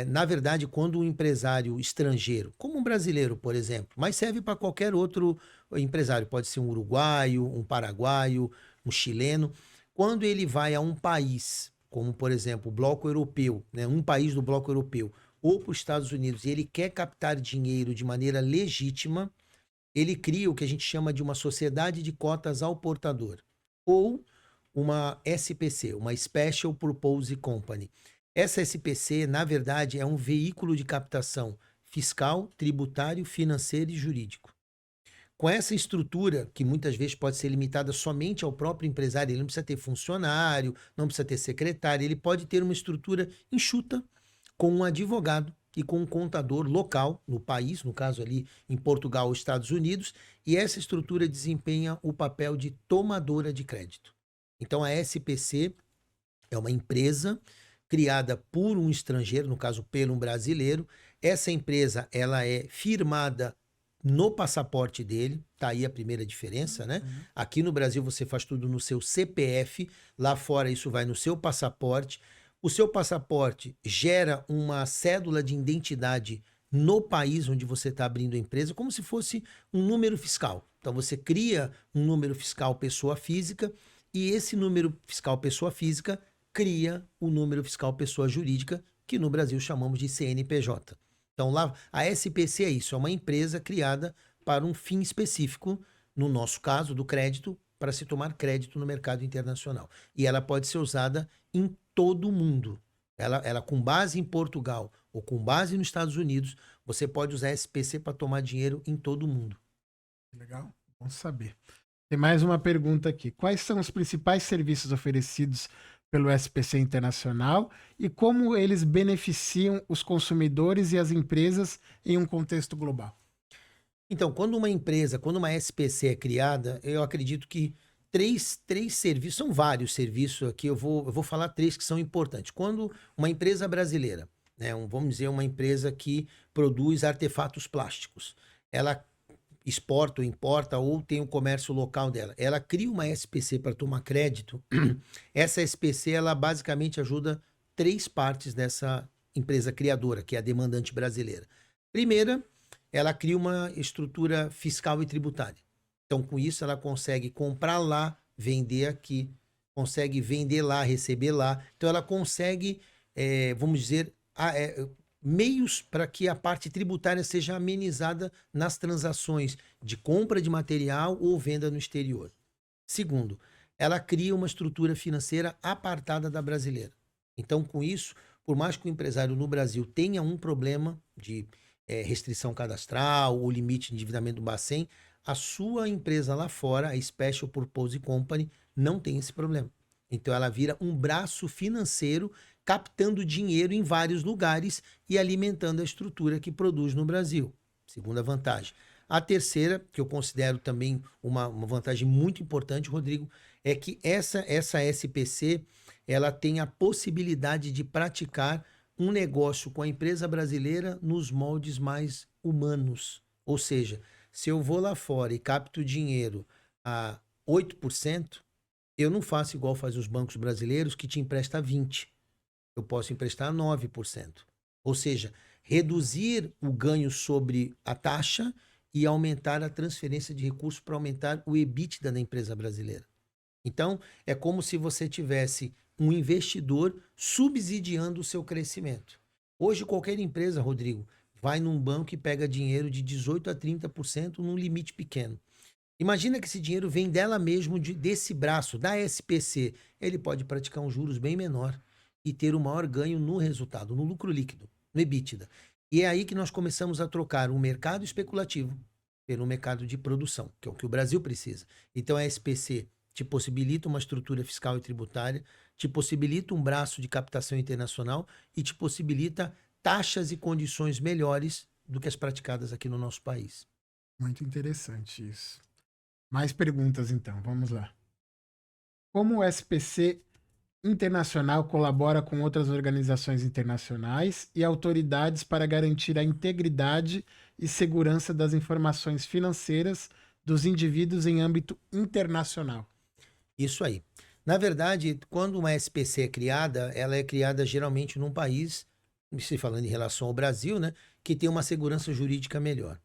Na verdade, quando um empresário estrangeiro, como um brasileiro, por exemplo, mas serve para qualquer outro empresário, pode ser um uruguaio, um paraguaio, um chileno, quando ele vai a um país, como por exemplo o Bloco Europeu, né, um país do Bloco Europeu, ou para os Estados Unidos, e ele quer captar dinheiro de maneira legítima, ele cria o que a gente chama de uma sociedade de cotas ao portador, ou uma SPC, uma Special Purpose Company. Essa SPC, na verdade, é um veículo de captação fiscal, tributário, financeiro e jurídico. Com essa estrutura, que muitas vezes pode ser limitada somente ao próprio empresário, ele não precisa ter funcionário, não precisa ter secretário, ele pode ter uma estrutura enxuta com um advogado e com um contador local no país, no caso ali em Portugal ou Estados Unidos, e essa estrutura desempenha o papel de tomadora de crédito. Então a SPC é uma empresa criada por um estrangeiro, no caso pelo um brasileiro. Essa empresa, ela é firmada no passaporte dele, tá aí a primeira diferença, né? Aqui no Brasil você faz tudo no seu CPF, lá fora isso vai no seu passaporte. O seu passaporte gera uma cédula de identidade no país onde você está abrindo a empresa, como se fosse um número fiscal. Então você cria um número fiscal pessoa física e esse número fiscal pessoa física cria o número fiscal pessoa jurídica, que no Brasil chamamos de CNPJ. Então lá a SPC é isso, é uma empresa criada para um fim específico, no nosso caso do crédito, para se tomar crédito no mercado internacional. E ela pode ser usada em todo o mundo. Ela com base em Portugal ou com base nos Estados Unidos, você pode usar a SPC para tomar dinheiro em todo o mundo. Legal, bom saber. Tem mais uma pergunta aqui. Quais são os principais serviços oferecidos pelo SPC Internacional e como eles beneficiam os consumidores e as empresas em um contexto global? Então, quando uma SPC é criada, eu acredito que três serviços, são vários serviços aqui, eu vou falar três que são importantes. Quando uma empresa brasileira, né, vamos dizer uma empresa que produz artefatos plásticos, ela exporta ou importa ou tem o comércio local dela, ela cria uma SPC para tomar crédito. Essa SPC, ela basicamente ajuda três partes dessa empresa criadora, que é a demandante brasileira. Primeira, ela cria uma estrutura fiscal e tributária. Então, com isso, ela consegue comprar lá, vender aqui, consegue vender lá, receber lá. Então, ela consegue, vamos dizer, meios para que a parte tributária seja amenizada nas transações de compra de material ou venda no exterior. Segundo, ela cria uma estrutura financeira apartada da brasileira. Então, com isso, por mais que o empresário no Brasil tenha um problema de restrição cadastral, o limite de endividamento do Bacen, a sua empresa lá fora, a Special Purpose Company, não tem esse problema. Então ela vira um braço financeiro captando dinheiro em vários lugares e alimentando a estrutura que produz no Brasil. Segunda vantagem. A terceira, que eu considero também uma vantagem muito importante, Rodrigo, é que essa SPC ela tem a possibilidade de praticar um negócio com a empresa brasileira nos moldes mais humanos. Ou seja, se eu vou lá fora e capto dinheiro a 8%, eu não faço igual fazem os bancos brasileiros que te empresta 20%. Eu posso emprestar 9%. Ou seja, reduzir o ganho sobre a taxa e aumentar a transferência de recursos para aumentar o EBITDA da empresa brasileira. Então, é como se você tivesse um investidor subsidiando o seu crescimento. Hoje, qualquer empresa, Rodrigo, vai num banco e pega dinheiro de 18% a 30% num limite pequeno. Imagina que esse dinheiro vem dela mesmo, desse braço, da SPC. Ele pode praticar um juros bem menor e ter o maior ganho no resultado, no lucro líquido, no EBITDA. E é aí que nós começamos a trocar um mercado especulativo pelo mercado de produção, que é o que o Brasil precisa. Então a SPC te possibilita uma estrutura fiscal e tributária, te possibilita um braço de captação internacional e te possibilita taxas e condições melhores do que as praticadas aqui no nosso país. Muito interessante isso. Mais perguntas então, vamos lá. Como o SPC internacional colabora com outras organizações internacionais e autoridades para garantir a integridade e segurança das informações financeiras dos indivíduos em âmbito internacional? Isso aí. Na verdade, quando uma SPC é criada, ela é criada geralmente num país, se falando em relação ao Brasil, né, que tem uma segurança jurídica melhor.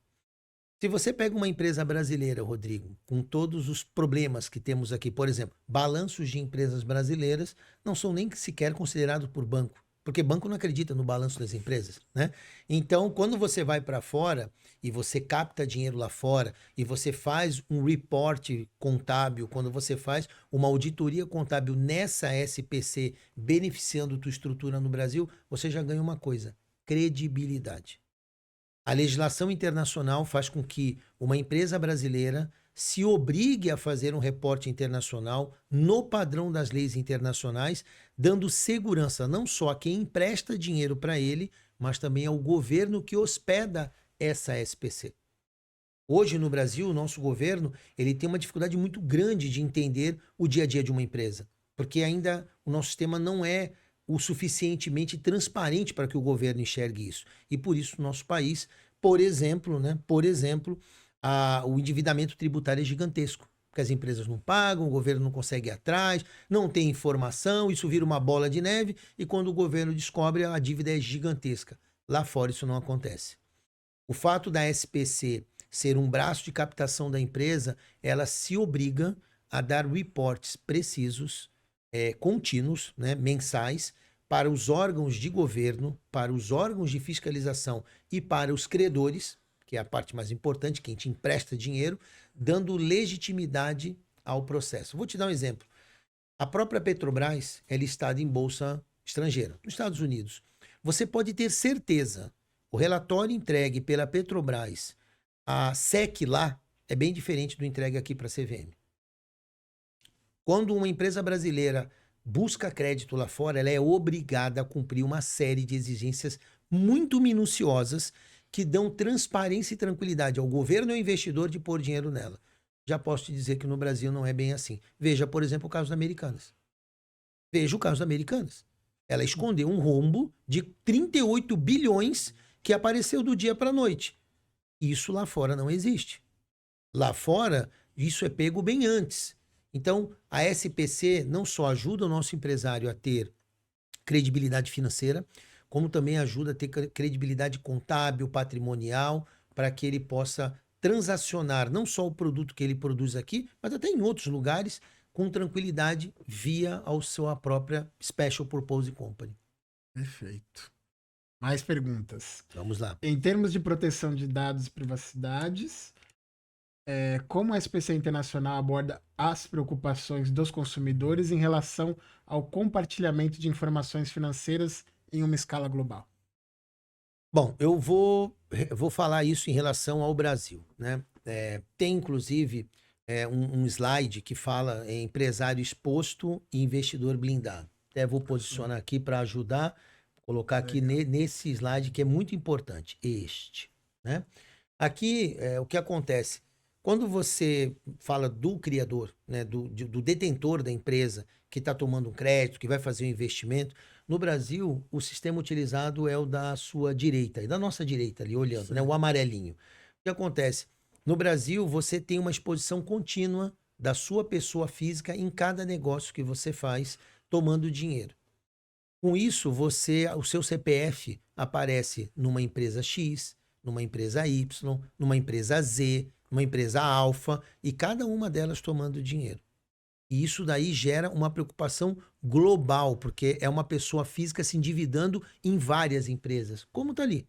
Se você pega uma empresa brasileira, Rodrigo, com todos os problemas que temos aqui, por exemplo, balanços de empresas brasileiras não são nem sequer considerados por banco, porque banco não acredita no balanço das empresas, né? Então, quando você vai para fora e você capta dinheiro lá fora e você faz um report contábil, quando você faz uma auditoria contábil nessa SPC beneficiando tua estrutura no Brasil, você já ganha uma coisa: credibilidade. A legislação internacional faz com que uma empresa brasileira se obrigue a fazer um reporte internacional no padrão das leis internacionais, dando segurança não só a quem empresta dinheiro para ele, mas também ao governo que hospeda essa SPC. Hoje no Brasil, o nosso governo ele tem uma dificuldade muito grande de entender o dia a dia de uma empresa, porque ainda o nosso sistema não é o suficientemente transparente para que o governo enxergue isso. E por isso, no nosso país, por exemplo, o endividamento tributário é gigantesco. Porque as empresas não pagam, o governo não consegue ir atrás, não tem informação, isso vira uma bola de neve e quando o governo descobre, a dívida é gigantesca. Lá fora isso não acontece. O fato da SPC ser um braço de captação da empresa, ela se obriga a dar reportes precisos, contínuos, né, mensais, para os órgãos de governo, para os órgãos de fiscalização e para os credores, que é a parte mais importante, quem te empresta dinheiro, dando legitimidade ao processo. Vou te dar um exemplo. A própria Petrobras é listada em bolsa estrangeira, nos Estados Unidos. Você pode ter certeza, o relatório entregue pela Petrobras, a SEC lá, é bem diferente do entregue aqui para a CVM. Quando uma empresa brasileira busca crédito lá fora, ela é obrigada a cumprir uma série de exigências muito minuciosas que dão transparência e tranquilidade ao governo e ao investidor de pôr dinheiro nela. Já posso te dizer que no Brasil não é bem assim. Veja, por exemplo, o caso da Americanas. Veja o caso da Americanas. Ela escondeu um rombo de 38 bilhões que apareceu do dia para a noite. Isso lá fora não existe. Lá fora, isso é pego bem antes. Então, a SPC não só ajuda o nosso empresário a ter credibilidade financeira, como também ajuda a ter credibilidade contábil, patrimonial, para que ele possa transacionar não só o produto que ele produz aqui, mas até em outros lugares, com tranquilidade, via a sua própria Special Purpose Company. Perfeito. Mais perguntas. Vamos lá. Em termos de proteção de dados e privacidades, como a SPC Internacional aborda as preocupações dos consumidores em relação ao compartilhamento de informações financeiras em uma escala global? Bom, eu vou falar isso em relação ao Brasil, né? Tem, inclusive, um slide que fala em empresário exposto e investidor blindado. Até vou Perfeito. posicionar aqui para ajudar, colocar aqui Legal. nesse slide que é muito importante, este, né? Aqui, o que acontece? Quando você fala do criador, né, do detentor da empresa que está tomando um crédito, que vai fazer um investimento, no Brasil, o sistema utilizado é o da sua direita, e da nossa direita ali, olhando, né, o Certo. amarelinho. O que acontece? No Brasil, você tem uma exposição contínua da sua pessoa física em cada negócio que você faz, tomando dinheiro. Com isso, o seu CPF aparece numa empresa X, numa empresa Y, numa empresa Z, numa empresa alfa, e cada uma delas tomando dinheiro. E isso daí gera uma preocupação global, porque é uma pessoa física se endividando em várias empresas, como está ali.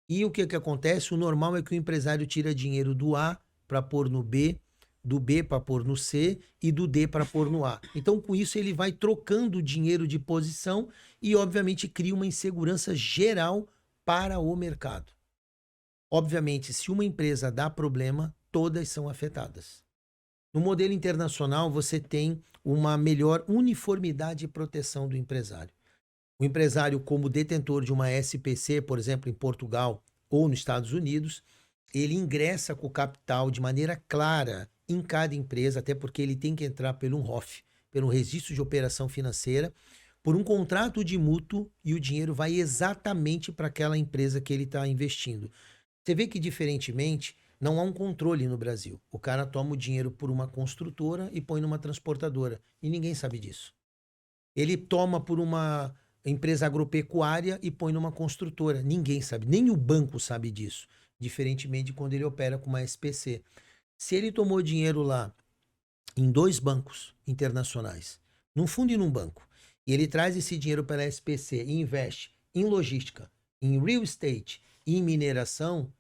E o que acontece? O normal é que o empresário tira dinheiro do A para pôr no B, do B para pôr no C e do D para pôr no A. Então, com isso, ele vai trocando dinheiro de posição e, obviamente, cria uma insegurança geral para o mercado. Obviamente, se uma empresa dá problema, todas são afetadas. No modelo internacional, você tem uma melhor uniformidade e proteção do empresário. O empresário, como detentor de uma SPC, por exemplo, em Portugal ou nos Estados Unidos, ele ingressa com o capital de maneira clara em cada empresa, até porque ele tem que entrar pelo ROF, pelo Registro de Operação Financeira, por um contrato de mútuo e o dinheiro vai exatamente para aquela empresa que ele está investindo. Você vê que, diferentemente, não há um controle no Brasil. O cara toma o dinheiro por uma construtora e põe numa transportadora. E ninguém sabe disso. Ele toma por uma empresa agropecuária e põe numa construtora. Ninguém sabe, nem o banco sabe disso. Diferentemente de quando ele opera com uma SPC. Se ele tomou dinheiro lá em dois bancos internacionais, num fundo e num banco, e ele traz esse dinheiro pela SPC e investe em logística, em real estate e em mineração,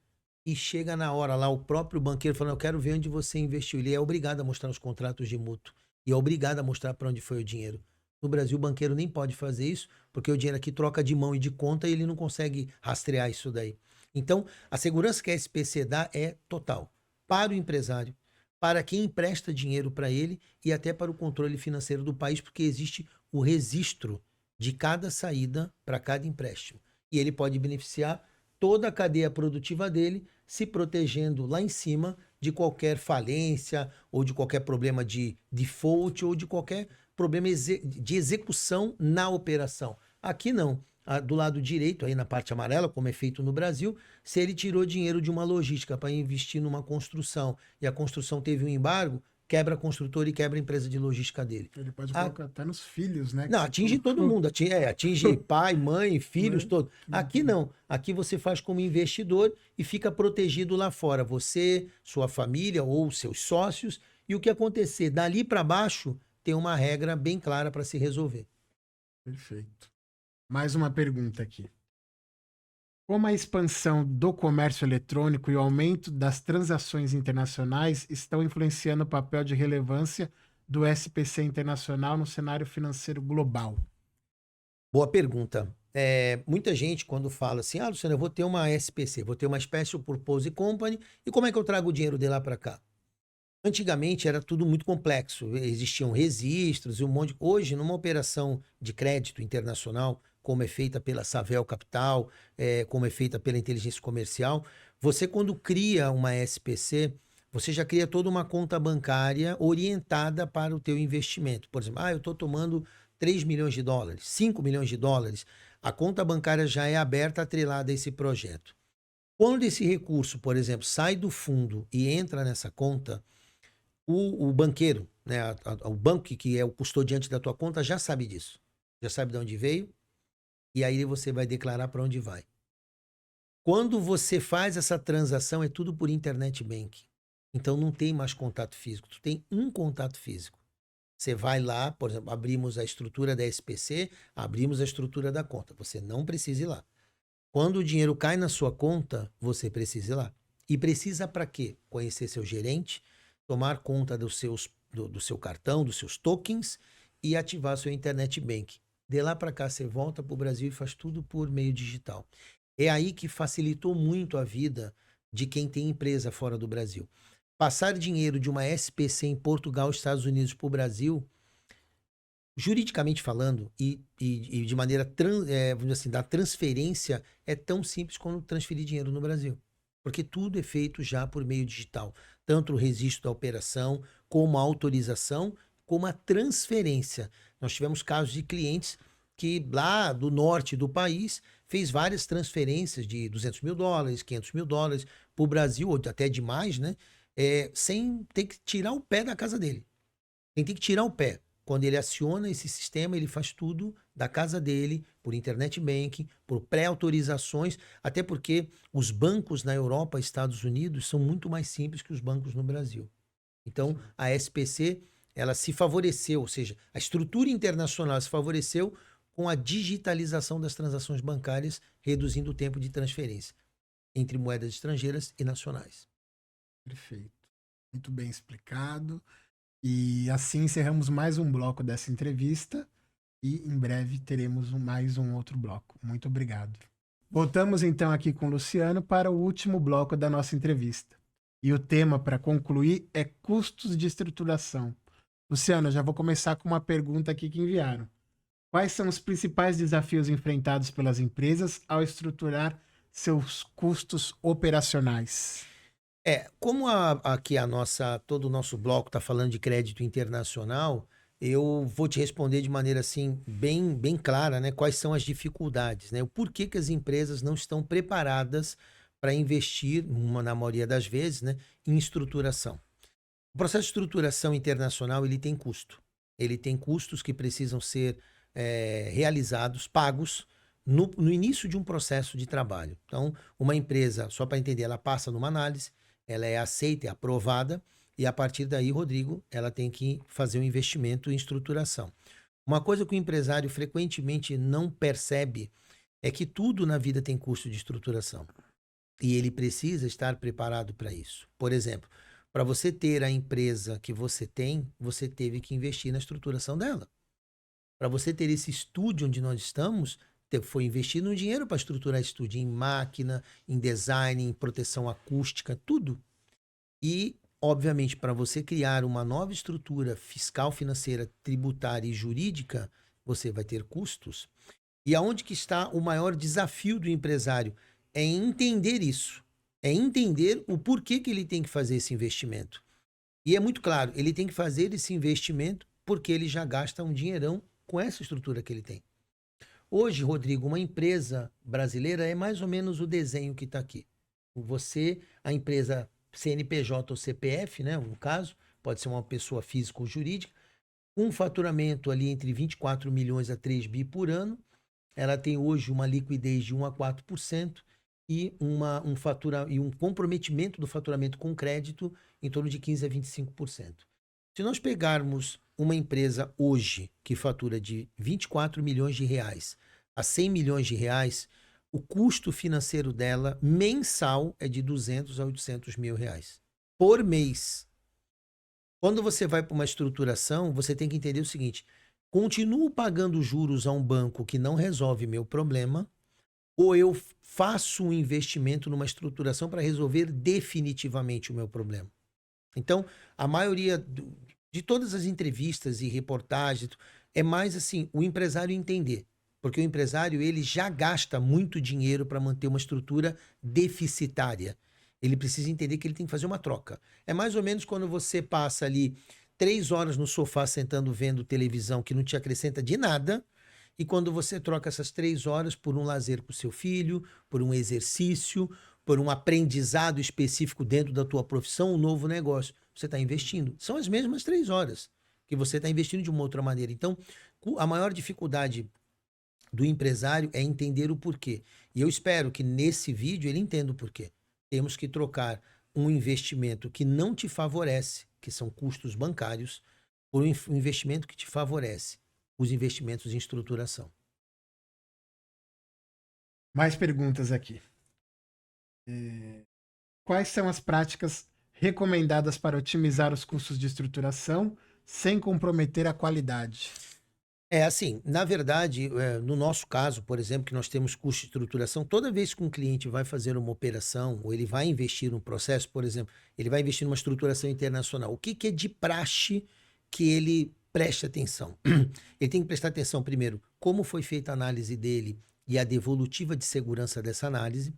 e chega na hora lá o próprio banqueiro falando, eu quero ver onde você investiu. Ele é obrigado a mostrar os contratos de mútuo e é obrigado a mostrar para onde foi o dinheiro. No Brasil, o banqueiro nem pode fazer isso, porque o dinheiro aqui troca de mão e de conta e ele não consegue rastrear isso daí. Então, a segurança que a SPC dá é total para o empresário, para quem empresta dinheiro para ele e até para o controle financeiro do país, porque existe o registro de cada saída para cada empréstimo. E ele pode beneficiar toda a cadeia produtiva dele, se protegendo lá em cima de qualquer falência ou de qualquer problema de default ou de qualquer problema de execução na operação. Aqui não. Do lado direito, aí na parte amarela, como é feito no Brasil, se ele tirou dinheiro de uma logística para investir numa construção e a construção teve um embargo, quebra a construtora e quebra a empresa de logística dele. Ele pode A, colocar até nos filhos, né? Que não, você atinge todo colocou, mundo, atinge pai, mãe, filhos, né? todos. Aqui não. Aqui você faz como investidor e fica protegido lá fora. Você, sua família ou seus sócios. E o que acontecer dali para baixo tem uma regra bem clara para se resolver. Perfeito. Mais uma pergunta aqui. Como a expansão do comércio eletrônico e o aumento das transações internacionais estão influenciando o papel de relevância do SPC internacional no cenário financeiro global? Boa pergunta. Muita gente, quando fala assim, Luciano, eu vou ter uma SPC, vou ter uma Special Purpose Company, e como é que eu trago o dinheiro de lá para cá? Antigamente era tudo muito complexo, existiam registros e um monte de... Hoje, numa operação de crédito internacional, como é feita pela Savel Capital, como é feita pela inteligência comercial, você quando cria uma SPC, você já cria toda uma conta bancária orientada para o teu investimento. Por exemplo, eu estou tomando 3 milhões de dólares, 5 milhões de dólares. A conta bancária já é aberta, atrelada a esse projeto. Quando esse recurso, por exemplo, sai do fundo e entra nessa conta, o banqueiro, né, o banco que é o custodiante da tua conta já sabe disso. Já sabe de onde veio e aí você vai declarar para onde vai. Quando você faz essa transação, é tudo por internet banking. Então não tem mais contato físico. Tu tem um contato físico. Você vai lá, por exemplo, abrimos a estrutura da SPC, abrimos a estrutura da conta. Você não precisa ir lá. Quando o dinheiro cai na sua conta, você precisa ir lá. E precisa para quê? Conhecer seu gerente, tomar conta do seu cartão, dos seus tokens e ativar seu internet bank. De lá para cá, você volta para o Brasil e faz tudo por meio digital. É aí que facilitou muito a vida de quem tem empresa fora do Brasil. Passar dinheiro de uma SPC em Portugal, Estados Unidos para o Brasil, juridicamente falando, e de maneira, vamos dizer assim, da transferência, é tão simples quanto transferir dinheiro no Brasil. Porque tudo é feito já por meio digital. Tanto o registro da operação, como a autorização, como a transferência. Nós tivemos casos de clientes que lá do norte do país fez várias transferências de US$ 200 mil, US$ 500 mil para o Brasil, ou até demais, né? Sem ter que tirar o pé da casa dele. Tem que tirar o pé. Quando ele aciona esse sistema, ele faz tudo da casa dele, por internet banking, por pré-autorizações, até porque os bancos na Europa e Estados Unidos são muito mais simples que os bancos no Brasil. Então, a SPC, ela se favoreceu, ou seja, a estrutura internacional se favoreceu com a digitalização das transações bancárias, reduzindo o tempo de transferência entre moedas estrangeiras e nacionais. Perfeito. Muito bem explicado. E assim encerramos mais um bloco dessa entrevista e em breve teremos mais um outro bloco. Muito obrigado. Voltamos então aqui com o Luciano para o último bloco da nossa entrevista. E o tema para concluir é custos de estruturação. Luciano, eu já vou começar com uma pergunta aqui que enviaram. Quais são os principais desafios enfrentados pelas empresas ao estruturar seus custos operacionais? Como aqui todo o nosso bloco está falando de crédito internacional, eu vou te responder de maneira assim bem clara, né? Quais são as dificuldades, né? O porquê que as empresas não estão preparadas para investir, na maioria das vezes, né, em estruturação. O processo de estruturação internacional ele tem custo. Ele tem custos que precisam ser realizados, pagos no início de um processo de trabalho. Então, uma empresa, só para entender, ela passa numa análise, ela é aceita, é aprovada, e a partir daí, Rodrigo, ela tem que fazer um investimento em estruturação. Uma coisa que o empresário frequentemente não percebe é que tudo na vida tem custo de estruturação. E ele precisa estar preparado para isso. Por exemplo, para você ter a empresa que você tem, você teve que investir na estruturação dela. Para você ter esse estúdio onde nós estamos, foi investido um dinheiro para estruturar estúdio em máquina, em design, em proteção acústica, tudo. E, obviamente, para você criar uma nova estrutura fiscal, financeira, tributária e jurídica, você vai ter custos. E aonde que está o maior desafio do empresário? É entender isso. É entender o porquê que ele tem que fazer esse investimento. E é muito claro, ele tem que fazer esse investimento porque ele já gasta um dinheirão com essa estrutura que ele tem. Hoje, Rodrigo, uma empresa brasileira é mais ou menos o desenho que está aqui. Você, a empresa CNPJ ou CPF, né, no caso, pode ser uma pessoa física ou jurídica, um faturamento ali entre 24 milhões a 3 bi por ano, ela tem hoje uma liquidez de 1 a 4% e um comprometimento do faturamento com crédito em torno de 15 a 25%. Se nós pegarmos uma empresa hoje que fatura de 24 milhões de reais a 100 milhões de reais, o custo financeiro dela mensal é de 200 a 800 mil reais por mês. Quando você vai para uma estruturação, você tem que entender o seguinte: continuo pagando juros a um banco que não resolve meu problema, ou eu faço um investimento numa estruturação para resolver definitivamente o meu problema? Então, a maioria de todas as entrevistas e reportagens é mais assim, o empresário entender. Porque o empresário, ele já gasta muito dinheiro para manter uma estrutura deficitária. Ele precisa entender que ele tem que fazer uma troca. É mais ou menos quando você passa ali 3 horas no sofá sentando vendo televisão que não te acrescenta de nada, e quando você troca essas 3 horas por um lazer para o seu filho, por um exercício, por um aprendizado específico dentro da tua profissão, um novo negócio, você está investindo. São as mesmas 3 horas que você está investindo de uma outra maneira. Então, a maior dificuldade do empresário é entender o porquê. E eu espero que nesse vídeo ele entenda o porquê. Temos que trocar um investimento que não te favorece, que são custos bancários, por um investimento que te favorece, os investimentos em estruturação. Mais perguntas aqui. Quais são as práticas recomendadas para otimizar os custos de estruturação sem comprometer a qualidade? É assim, na verdade, no nosso caso, por exemplo, que nós temos custo de estruturação, toda vez que um cliente vai fazer uma operação ou ele vai investir num processo, por exemplo, ele vai investir numa estruturação internacional, o que que é de praxe que ele preste atenção? Ele tem que prestar atenção, primeiro, como foi feita a análise dele e a devolutiva de segurança dessa análise.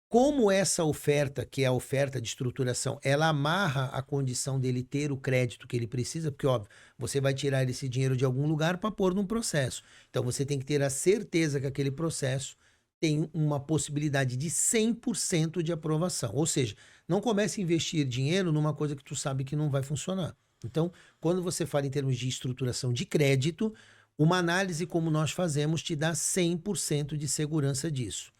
Como essa oferta, que é a oferta de estruturação, ela amarra a condição dele ter o crédito que ele precisa, porque, óbvio, você vai tirar esse dinheiro de algum lugar para pôr num processo. Então, você tem que ter a certeza que aquele processo tem uma possibilidade de 100% de aprovação. Ou seja, não comece a investir dinheiro numa coisa que tu sabe que não vai funcionar. Então, quando você fala em termos de estruturação de crédito, uma análise como nós fazemos te dá 100% de segurança disso.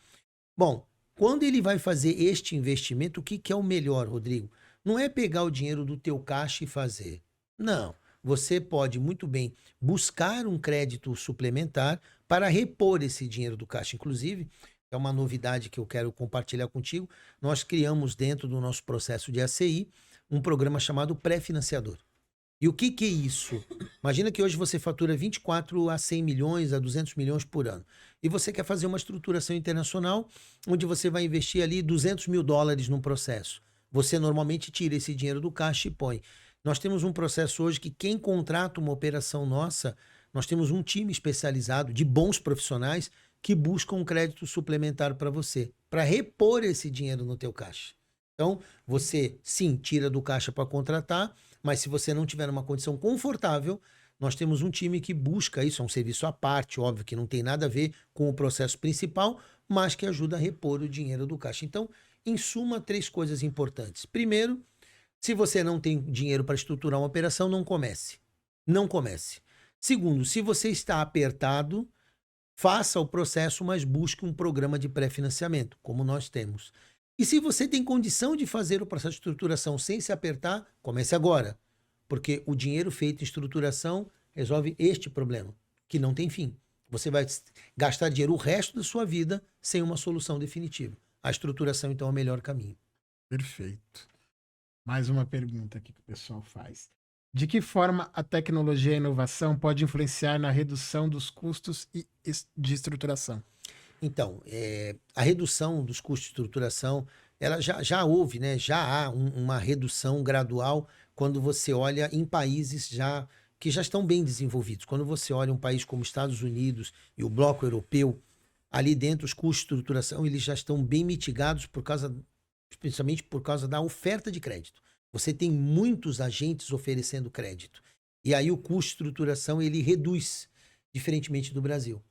Bom, quando ele vai fazer este investimento, o que que é o melhor, Rodrigo? Não é pegar o dinheiro do teu caixa e fazer. Não. Você pode muito bem buscar um crédito suplementar para repor esse dinheiro do caixa. Inclusive, é uma novidade que eu quero compartilhar contigo. Nós criamos dentro do nosso processo de ACI um programa chamado pré-financiador. E o que que é isso? Imagina que hoje você fatura 24 a 100 milhões, a 200 milhões por ano. E você quer fazer uma estruturação internacional, onde você vai investir ali 200 mil dólares num processo. Você normalmente tira esse dinheiro do caixa e põe. Nós temos um processo hoje que quem contrata uma operação nossa, nós temos um time especializado de bons profissionais que buscam um crédito suplementar para você, para repor esse dinheiro no teu caixa. Então, você sim tira do caixa para contratar, mas se você não tiver uma condição confortável, nós temos um time que busca isso, é um serviço à parte, óbvio que não tem nada a ver com o processo principal, mas que ajuda a repor o dinheiro do caixa. Então, em suma, três coisas importantes. Primeiro, se você não tem dinheiro para estruturar uma operação, não comece. Não comece. Segundo, se você está apertado, faça o processo, mas busque um programa de pré-financiamento, como nós temos. E se você tem condição de fazer o processo de estruturação sem se apertar, comece agora. Porque o dinheiro feito em estruturação resolve este problema, que não tem fim. Você vai gastar dinheiro o resto da sua vida sem uma solução definitiva. A estruturação, então, é o melhor caminho. Perfeito. Mais uma pergunta aqui que o pessoal faz. De que forma a tecnologia e a inovação pode influenciar na redução dos custos de estruturação? Então, a redução dos custos de estruturação, ela já houve, né? Já há uma redução gradual quando você olha em países que já estão bem desenvolvidos. Quando você olha um país como Estados Unidos e o bloco europeu, ali dentro os custos de estruturação eles já estão bem mitigados principalmente por causa da oferta de crédito. Você tem muitos agentes oferecendo crédito. E aí o custo de estruturação ele reduz, diferentemente do Brasil.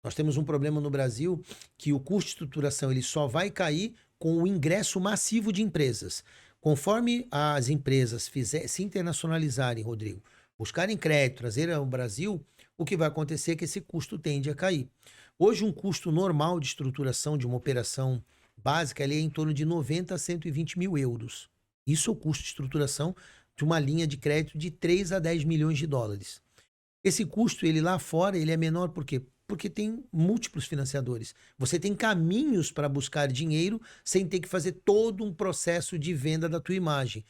Nós temos um problema no Brasil que o custo de estruturação ele só vai cair com o ingresso massivo de empresas. Conforme as empresas se internacionalizarem, Rodrigo, buscarem crédito, trazer ao Brasil, o que vai acontecer é que esse custo tende a cair. Hoje, um custo normal de estruturação de uma operação básica ele é em torno de 90 a 120 mil euros. Isso é o custo de estruturação de uma linha de crédito de 3 a 10 milhões de dólares. Esse custo, ele lá fora, ele é menor por quê? Porque tem múltiplos financiadores. Você tem caminhos para buscar dinheiro sem ter que fazer todo um processo de venda da tua imagem.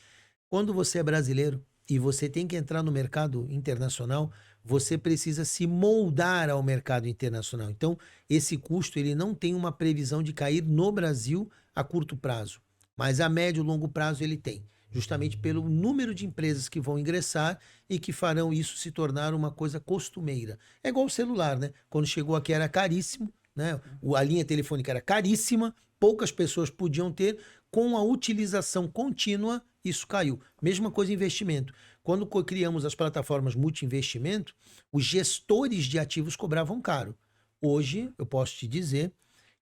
Quando você é brasileiro e você tem que entrar no mercado internacional, você precisa se moldar ao mercado internacional. Então, esse custo ele não tem uma previsão de cair no Brasil a curto prazo, mas a médio e longo prazo ele tem. Justamente pelo número de empresas que vão ingressar e que farão isso se tornar uma coisa costumeira. É igual o celular, né? Quando chegou aqui era caríssimo, né? A linha telefônica era caríssima, poucas pessoas podiam ter. Com a utilização contínua, isso caiu. Mesma coisa investimento. Quando criamos as plataformas multi-investimento, os gestores de ativos cobravam caro. Hoje, eu posso te dizer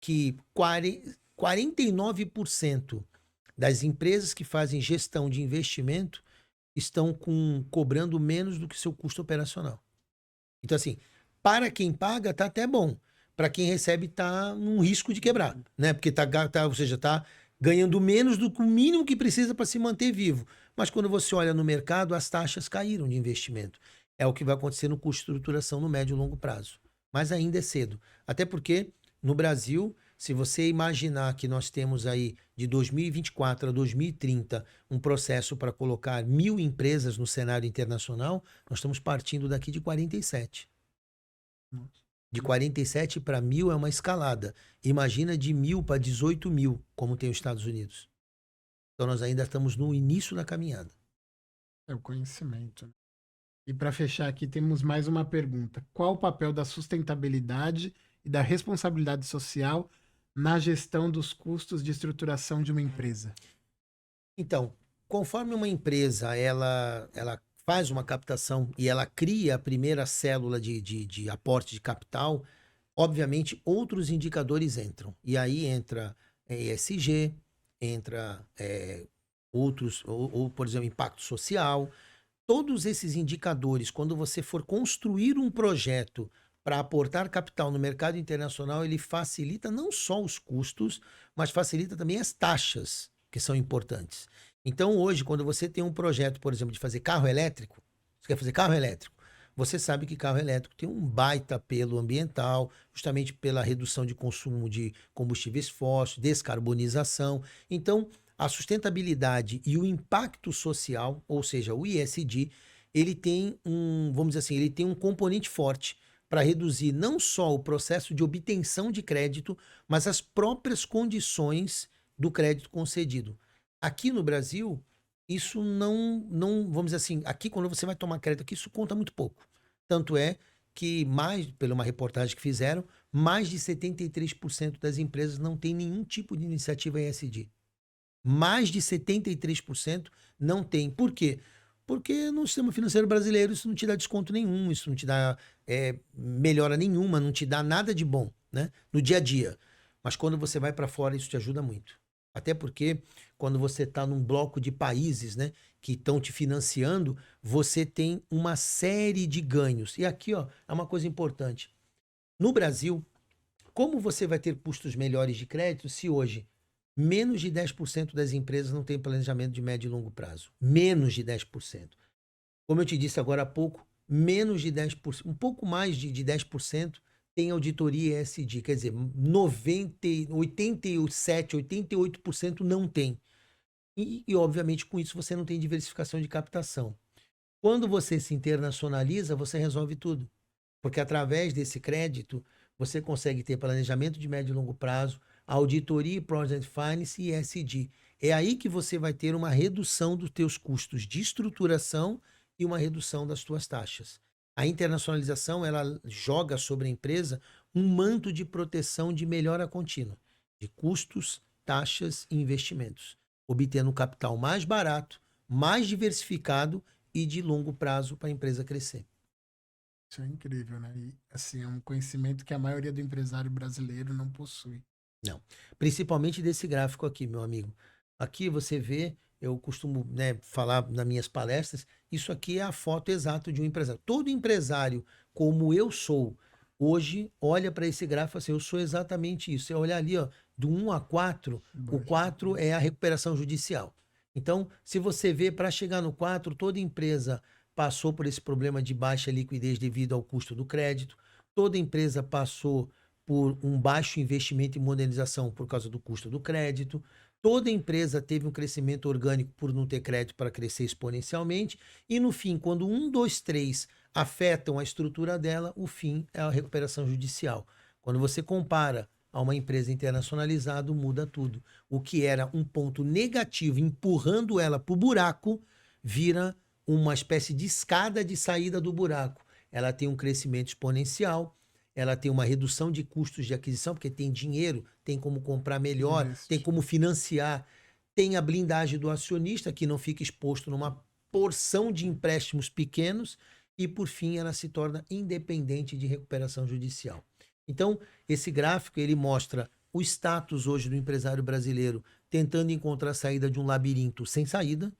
que 49% das empresas que fazem gestão de investimento estão cobrando menos do que seu custo operacional. Então, assim, para quem paga, tá até bom. Para quem recebe, tá num risco de quebrar, né? Porque ou seja, tá ganhando menos do que o mínimo que precisa para se manter vivo. Mas quando você olha no mercado, as taxas caíram de investimento. É o que vai acontecer no custo de estruturação no médio e longo prazo. Mas ainda é cedo. Até porque, no Brasil, se você imaginar que nós temos aí de 2024 a 2030 um processo para colocar 1.000 empresas no cenário internacional, nós estamos partindo daqui de 47. Nossa. De 47 para 1.000 é uma escalada. Imagina de 1.000 para 18.000, como tem os Estados Unidos. Então nós ainda estamos no início da caminhada. É o conhecimento, né? E para fechar aqui, temos mais uma pergunta. Qual o papel da sustentabilidade e da responsabilidade social na gestão dos custos de estruturação de uma empresa? Então, conforme uma empresa ela faz uma captação e ela cria a primeira célula de aporte de capital, obviamente outros indicadores entram. E aí entra ESG, entra outros, ou, por exemplo, impacto social. Todos esses indicadores, quando você for construir um projeto para aportar capital no mercado internacional, ele facilita não só os custos, mas facilita também as taxas, que são importantes. Então, hoje, quando você tem um projeto, por exemplo, de fazer carro elétrico, você quer fazer carro elétrico, você sabe que carro elétrico tem um baita apelo ambiental, justamente pela redução de consumo de combustíveis fósseis, descarbonização. Então, a sustentabilidade e o impacto social, ou seja, o ISD, ele tem vamos dizer assim, ele tem um componente forte para reduzir não só o processo de obtenção de crédito, mas as próprias condições do crédito concedido. Aqui no Brasil, isso vamos dizer assim, aqui quando você vai tomar crédito aqui, isso conta muito pouco. Tanto é que pela uma reportagem que fizeram, mais de 73% das empresas não tem nenhum tipo de iniciativa ESG. Mais de 73% não tem. Por quê? Porque no sistema financeiro brasileiro isso não te dá desconto nenhum, isso não te dá melhora nenhuma, não te dá nada de bom, né? No dia a dia. Mas quando você vai para fora, isso te ajuda muito. Até porque quando você está num bloco de países, né, que estão te financiando, você tem uma série de ganhos. E aqui, ó, é uma coisa importante. No Brasil, como você vai ter custos melhores de crédito se hoje menos de 10% das empresas não têm planejamento de médio e longo prazo? Menos de 10%. Como eu te disse agora há pouco, menos de 10%, um pouco mais de 10% tem auditoria ESG, quer dizer, 87, 88% não tem. E, obviamente, com isso você não tem diversificação de captação. Quando você se internacionaliza, você resolve tudo. Porque através desse crédito, você consegue ter planejamento de médio e longo prazo, auditoria, project finance e ESG. É aí que você vai ter uma redução dos teus custos de estruturação e uma redução das tuas taxas. A internacionalização, ela joga sobre a empresa um manto de proteção de melhora contínua, de custos, taxas e investimentos, obtendo um capital mais barato, mais diversificado e de longo prazo para a empresa crescer. Isso é incrível, né? E, assim, é um conhecimento que a maioria do empresário brasileiro não possui. Não. Principalmente desse gráfico aqui, meu amigo. Aqui você vê, eu costumo, né, falar nas minhas palestras, isso aqui é a foto exata de um empresário. Todo empresário, como eu sou, hoje olha para esse gráfico assim, eu sou exatamente isso. Você olhar ali, ó, do 1 a 4, o 4 é a recuperação judicial. Então, se você vê, para chegar no 4, toda empresa passou por esse problema de baixa liquidez devido ao custo do crédito, toda empresa passou por um baixo investimento em modernização por causa do custo do crédito. Toda empresa teve um crescimento orgânico por não ter crédito para crescer exponencialmente. E no fim, quando 1, 2, 3 afetam a estrutura dela, o fim é a recuperação judicial. Quando você compara a uma empresa internacionalizada, muda tudo. O que era um ponto negativo, empurrando ela para o buraco, vira uma espécie de escada de saída do buraco. Ela tem um crescimento exponencial, ela tem uma redução de custos de aquisição, porque tem dinheiro, tem como comprar melhor, tem como financiar, tem a blindagem do acionista, que não fica exposto numa porção de empréstimos pequenos, e por fim ela se torna independente de recuperação judicial. Então, esse gráfico ele mostra o status hoje do empresário brasileiro tentando encontrar a saída de um labirinto sem saída,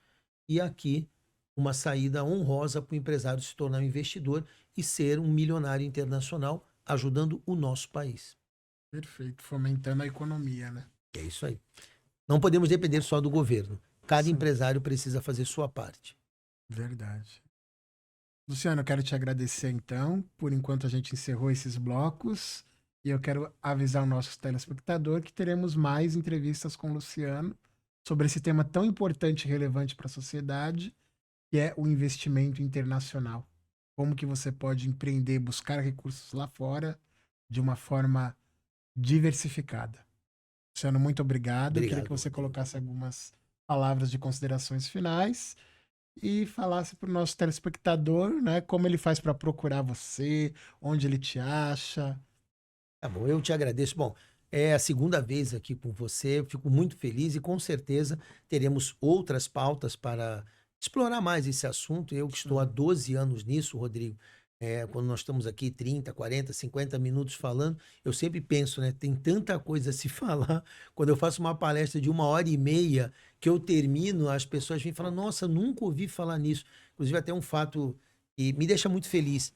e aqui uma saída honrosa para o empresário se tornar um investidor e ser um milionário internacional, ajudando o nosso país. Perfeito, fomentando a economia, né? É isso aí. Não podemos depender só do governo. Cada Sim. empresário precisa fazer sua parte. Verdade. Luciano, eu quero te agradecer então. Por enquanto a gente encerrou esses blocos. E eu quero avisar o nosso telespectador que teremos mais entrevistas com o Luciano sobre esse tema tão importante e relevante para a sociedade, que é o investimento internacional. como que você pode empreender, buscar recursos lá fora de uma forma diversificada. Luciano, muito obrigado. Eu queria que Obrigado, você Rodrigo. colocasse algumas palavras de considerações finais e falasse para o nosso telespectador, né, como ele faz para procurar você, onde ele te acha. Tá bom, eu te agradeço. Bom, é a segunda vez aqui com você, eu fico muito feliz e com certeza teremos outras pautas para explorar mais esse assunto. Eu que estou há Sim. 12 anos nisso, Rodrigo, quando nós estamos aqui 30, 40, 50 minutos falando, eu sempre penso, né? Tem tanta coisa a se falar. Quando eu faço uma palestra de 1 hora e meia, que eu termino, as pessoas vêm falar, nossa, nunca ouvi falar nisso. Inclusive, até um fato que me deixa muito feliz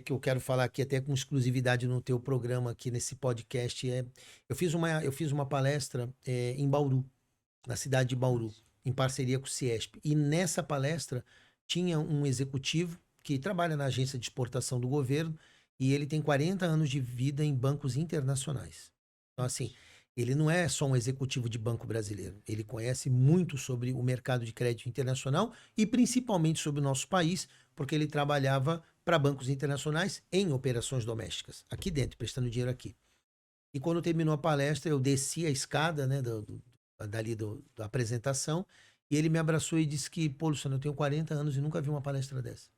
que eu quero falar aqui até com exclusividade no teu programa aqui nesse podcast eu fiz uma palestra em Bauru, na cidade de Bauru, em parceria com o Ciesp. E nessa palestra tinha um executivo que trabalha na agência de exportação do governo e ele tem 40 anos de vida em bancos internacionais. Então, assim, ele não é só um executivo de banco brasileiro, ele conhece muito sobre o mercado de crédito internacional e principalmente sobre o nosso país, porque ele trabalhava para bancos internacionais em operações domésticas, aqui dentro, prestando dinheiro aqui. E quando terminou a palestra, eu desci a escada, né, da apresentação, e ele me abraçou e disse que, pô, Luciano, eu tenho 40 anos e nunca vi uma palestra dessa.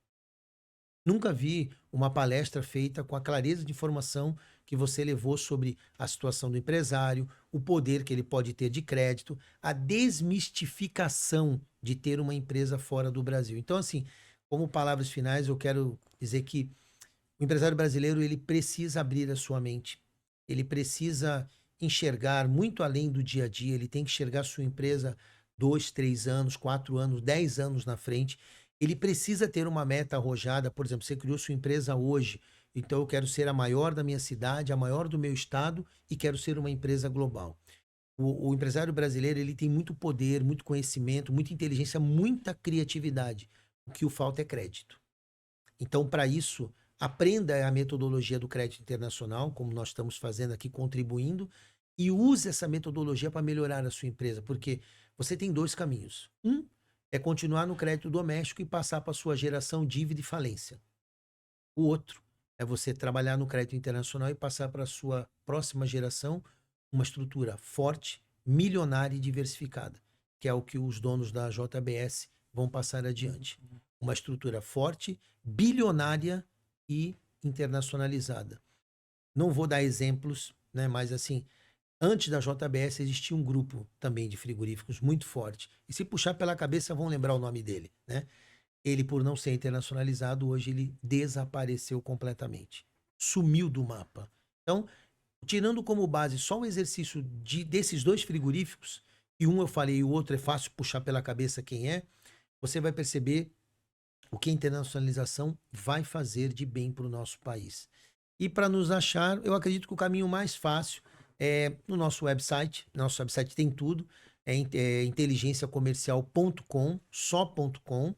Nunca vi uma palestra feita com a clareza de informação que você levou sobre a situação do empresário, o poder que ele pode ter de crédito, a desmistificação de ter uma empresa fora do Brasil. Então, assim, como palavras finais, eu quero dizer que o empresário brasileiro ele precisa abrir a sua mente, ele precisa enxergar muito além do dia a dia, ele tem que enxergar sua empresa 2, 3 anos, 4 anos, 10 anos na frente. Ele precisa ter uma meta arrojada, por exemplo, você criou sua empresa hoje, então eu quero ser a maior da minha cidade, a maior do meu estado e quero ser uma empresa global. O empresário brasileiro ele tem muito poder, muito conhecimento, muita inteligência, muita criatividade. O que o falta é crédito. Então, para isso, aprenda a metodologia do crédito internacional, como nós estamos fazendo aqui, contribuindo, e use essa metodologia para melhorar a sua empresa, porque você tem dois caminhos. Um é continuar no crédito doméstico e passar para a sua geração dívida e falência. O outro é você trabalhar no crédito internacional e passar para a sua próxima geração uma estrutura forte, milionária e diversificada, que é o que os donos da JBS vão passar adiante. Uma estrutura forte, bilionária e internacionalizada. Não vou dar exemplos, né, mas assim, antes da JBS existia um grupo também de frigoríficos muito forte. E se puxar pela cabeça vão lembrar o nome dele, né? Ele, por não ser internacionalizado, hoje ele desapareceu completamente. Sumiu do mapa. Então, tirando como base só o exercício desses dois frigoríficos, e um eu falei e o outro é fácil puxar pela cabeça quem é, você vai perceber o que a internacionalização vai fazer de bem para o nosso país. E para nos achar, eu acredito que o caminho mais fácil é no nosso website. Nosso website tem tudo, é inteligenciacomercial.com, só.com.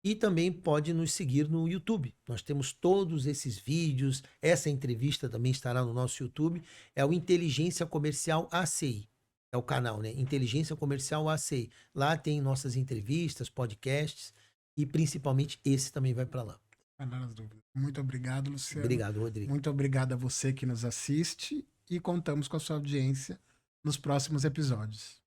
E também pode nos seguir no YouTube. Nós temos todos esses vídeos, essa entrevista também estará no nosso YouTube. É o Inteligência Comercial ACI. É o canal, né? Inteligência Comercial ACI. Lá tem nossas entrevistas, podcasts e principalmente esse também vai para lá. As dúvidas. Muito obrigado, Luciano. Obrigado, Rodrigo. Muito obrigado a você que nos assiste e contamos com a sua audiência nos próximos episódios.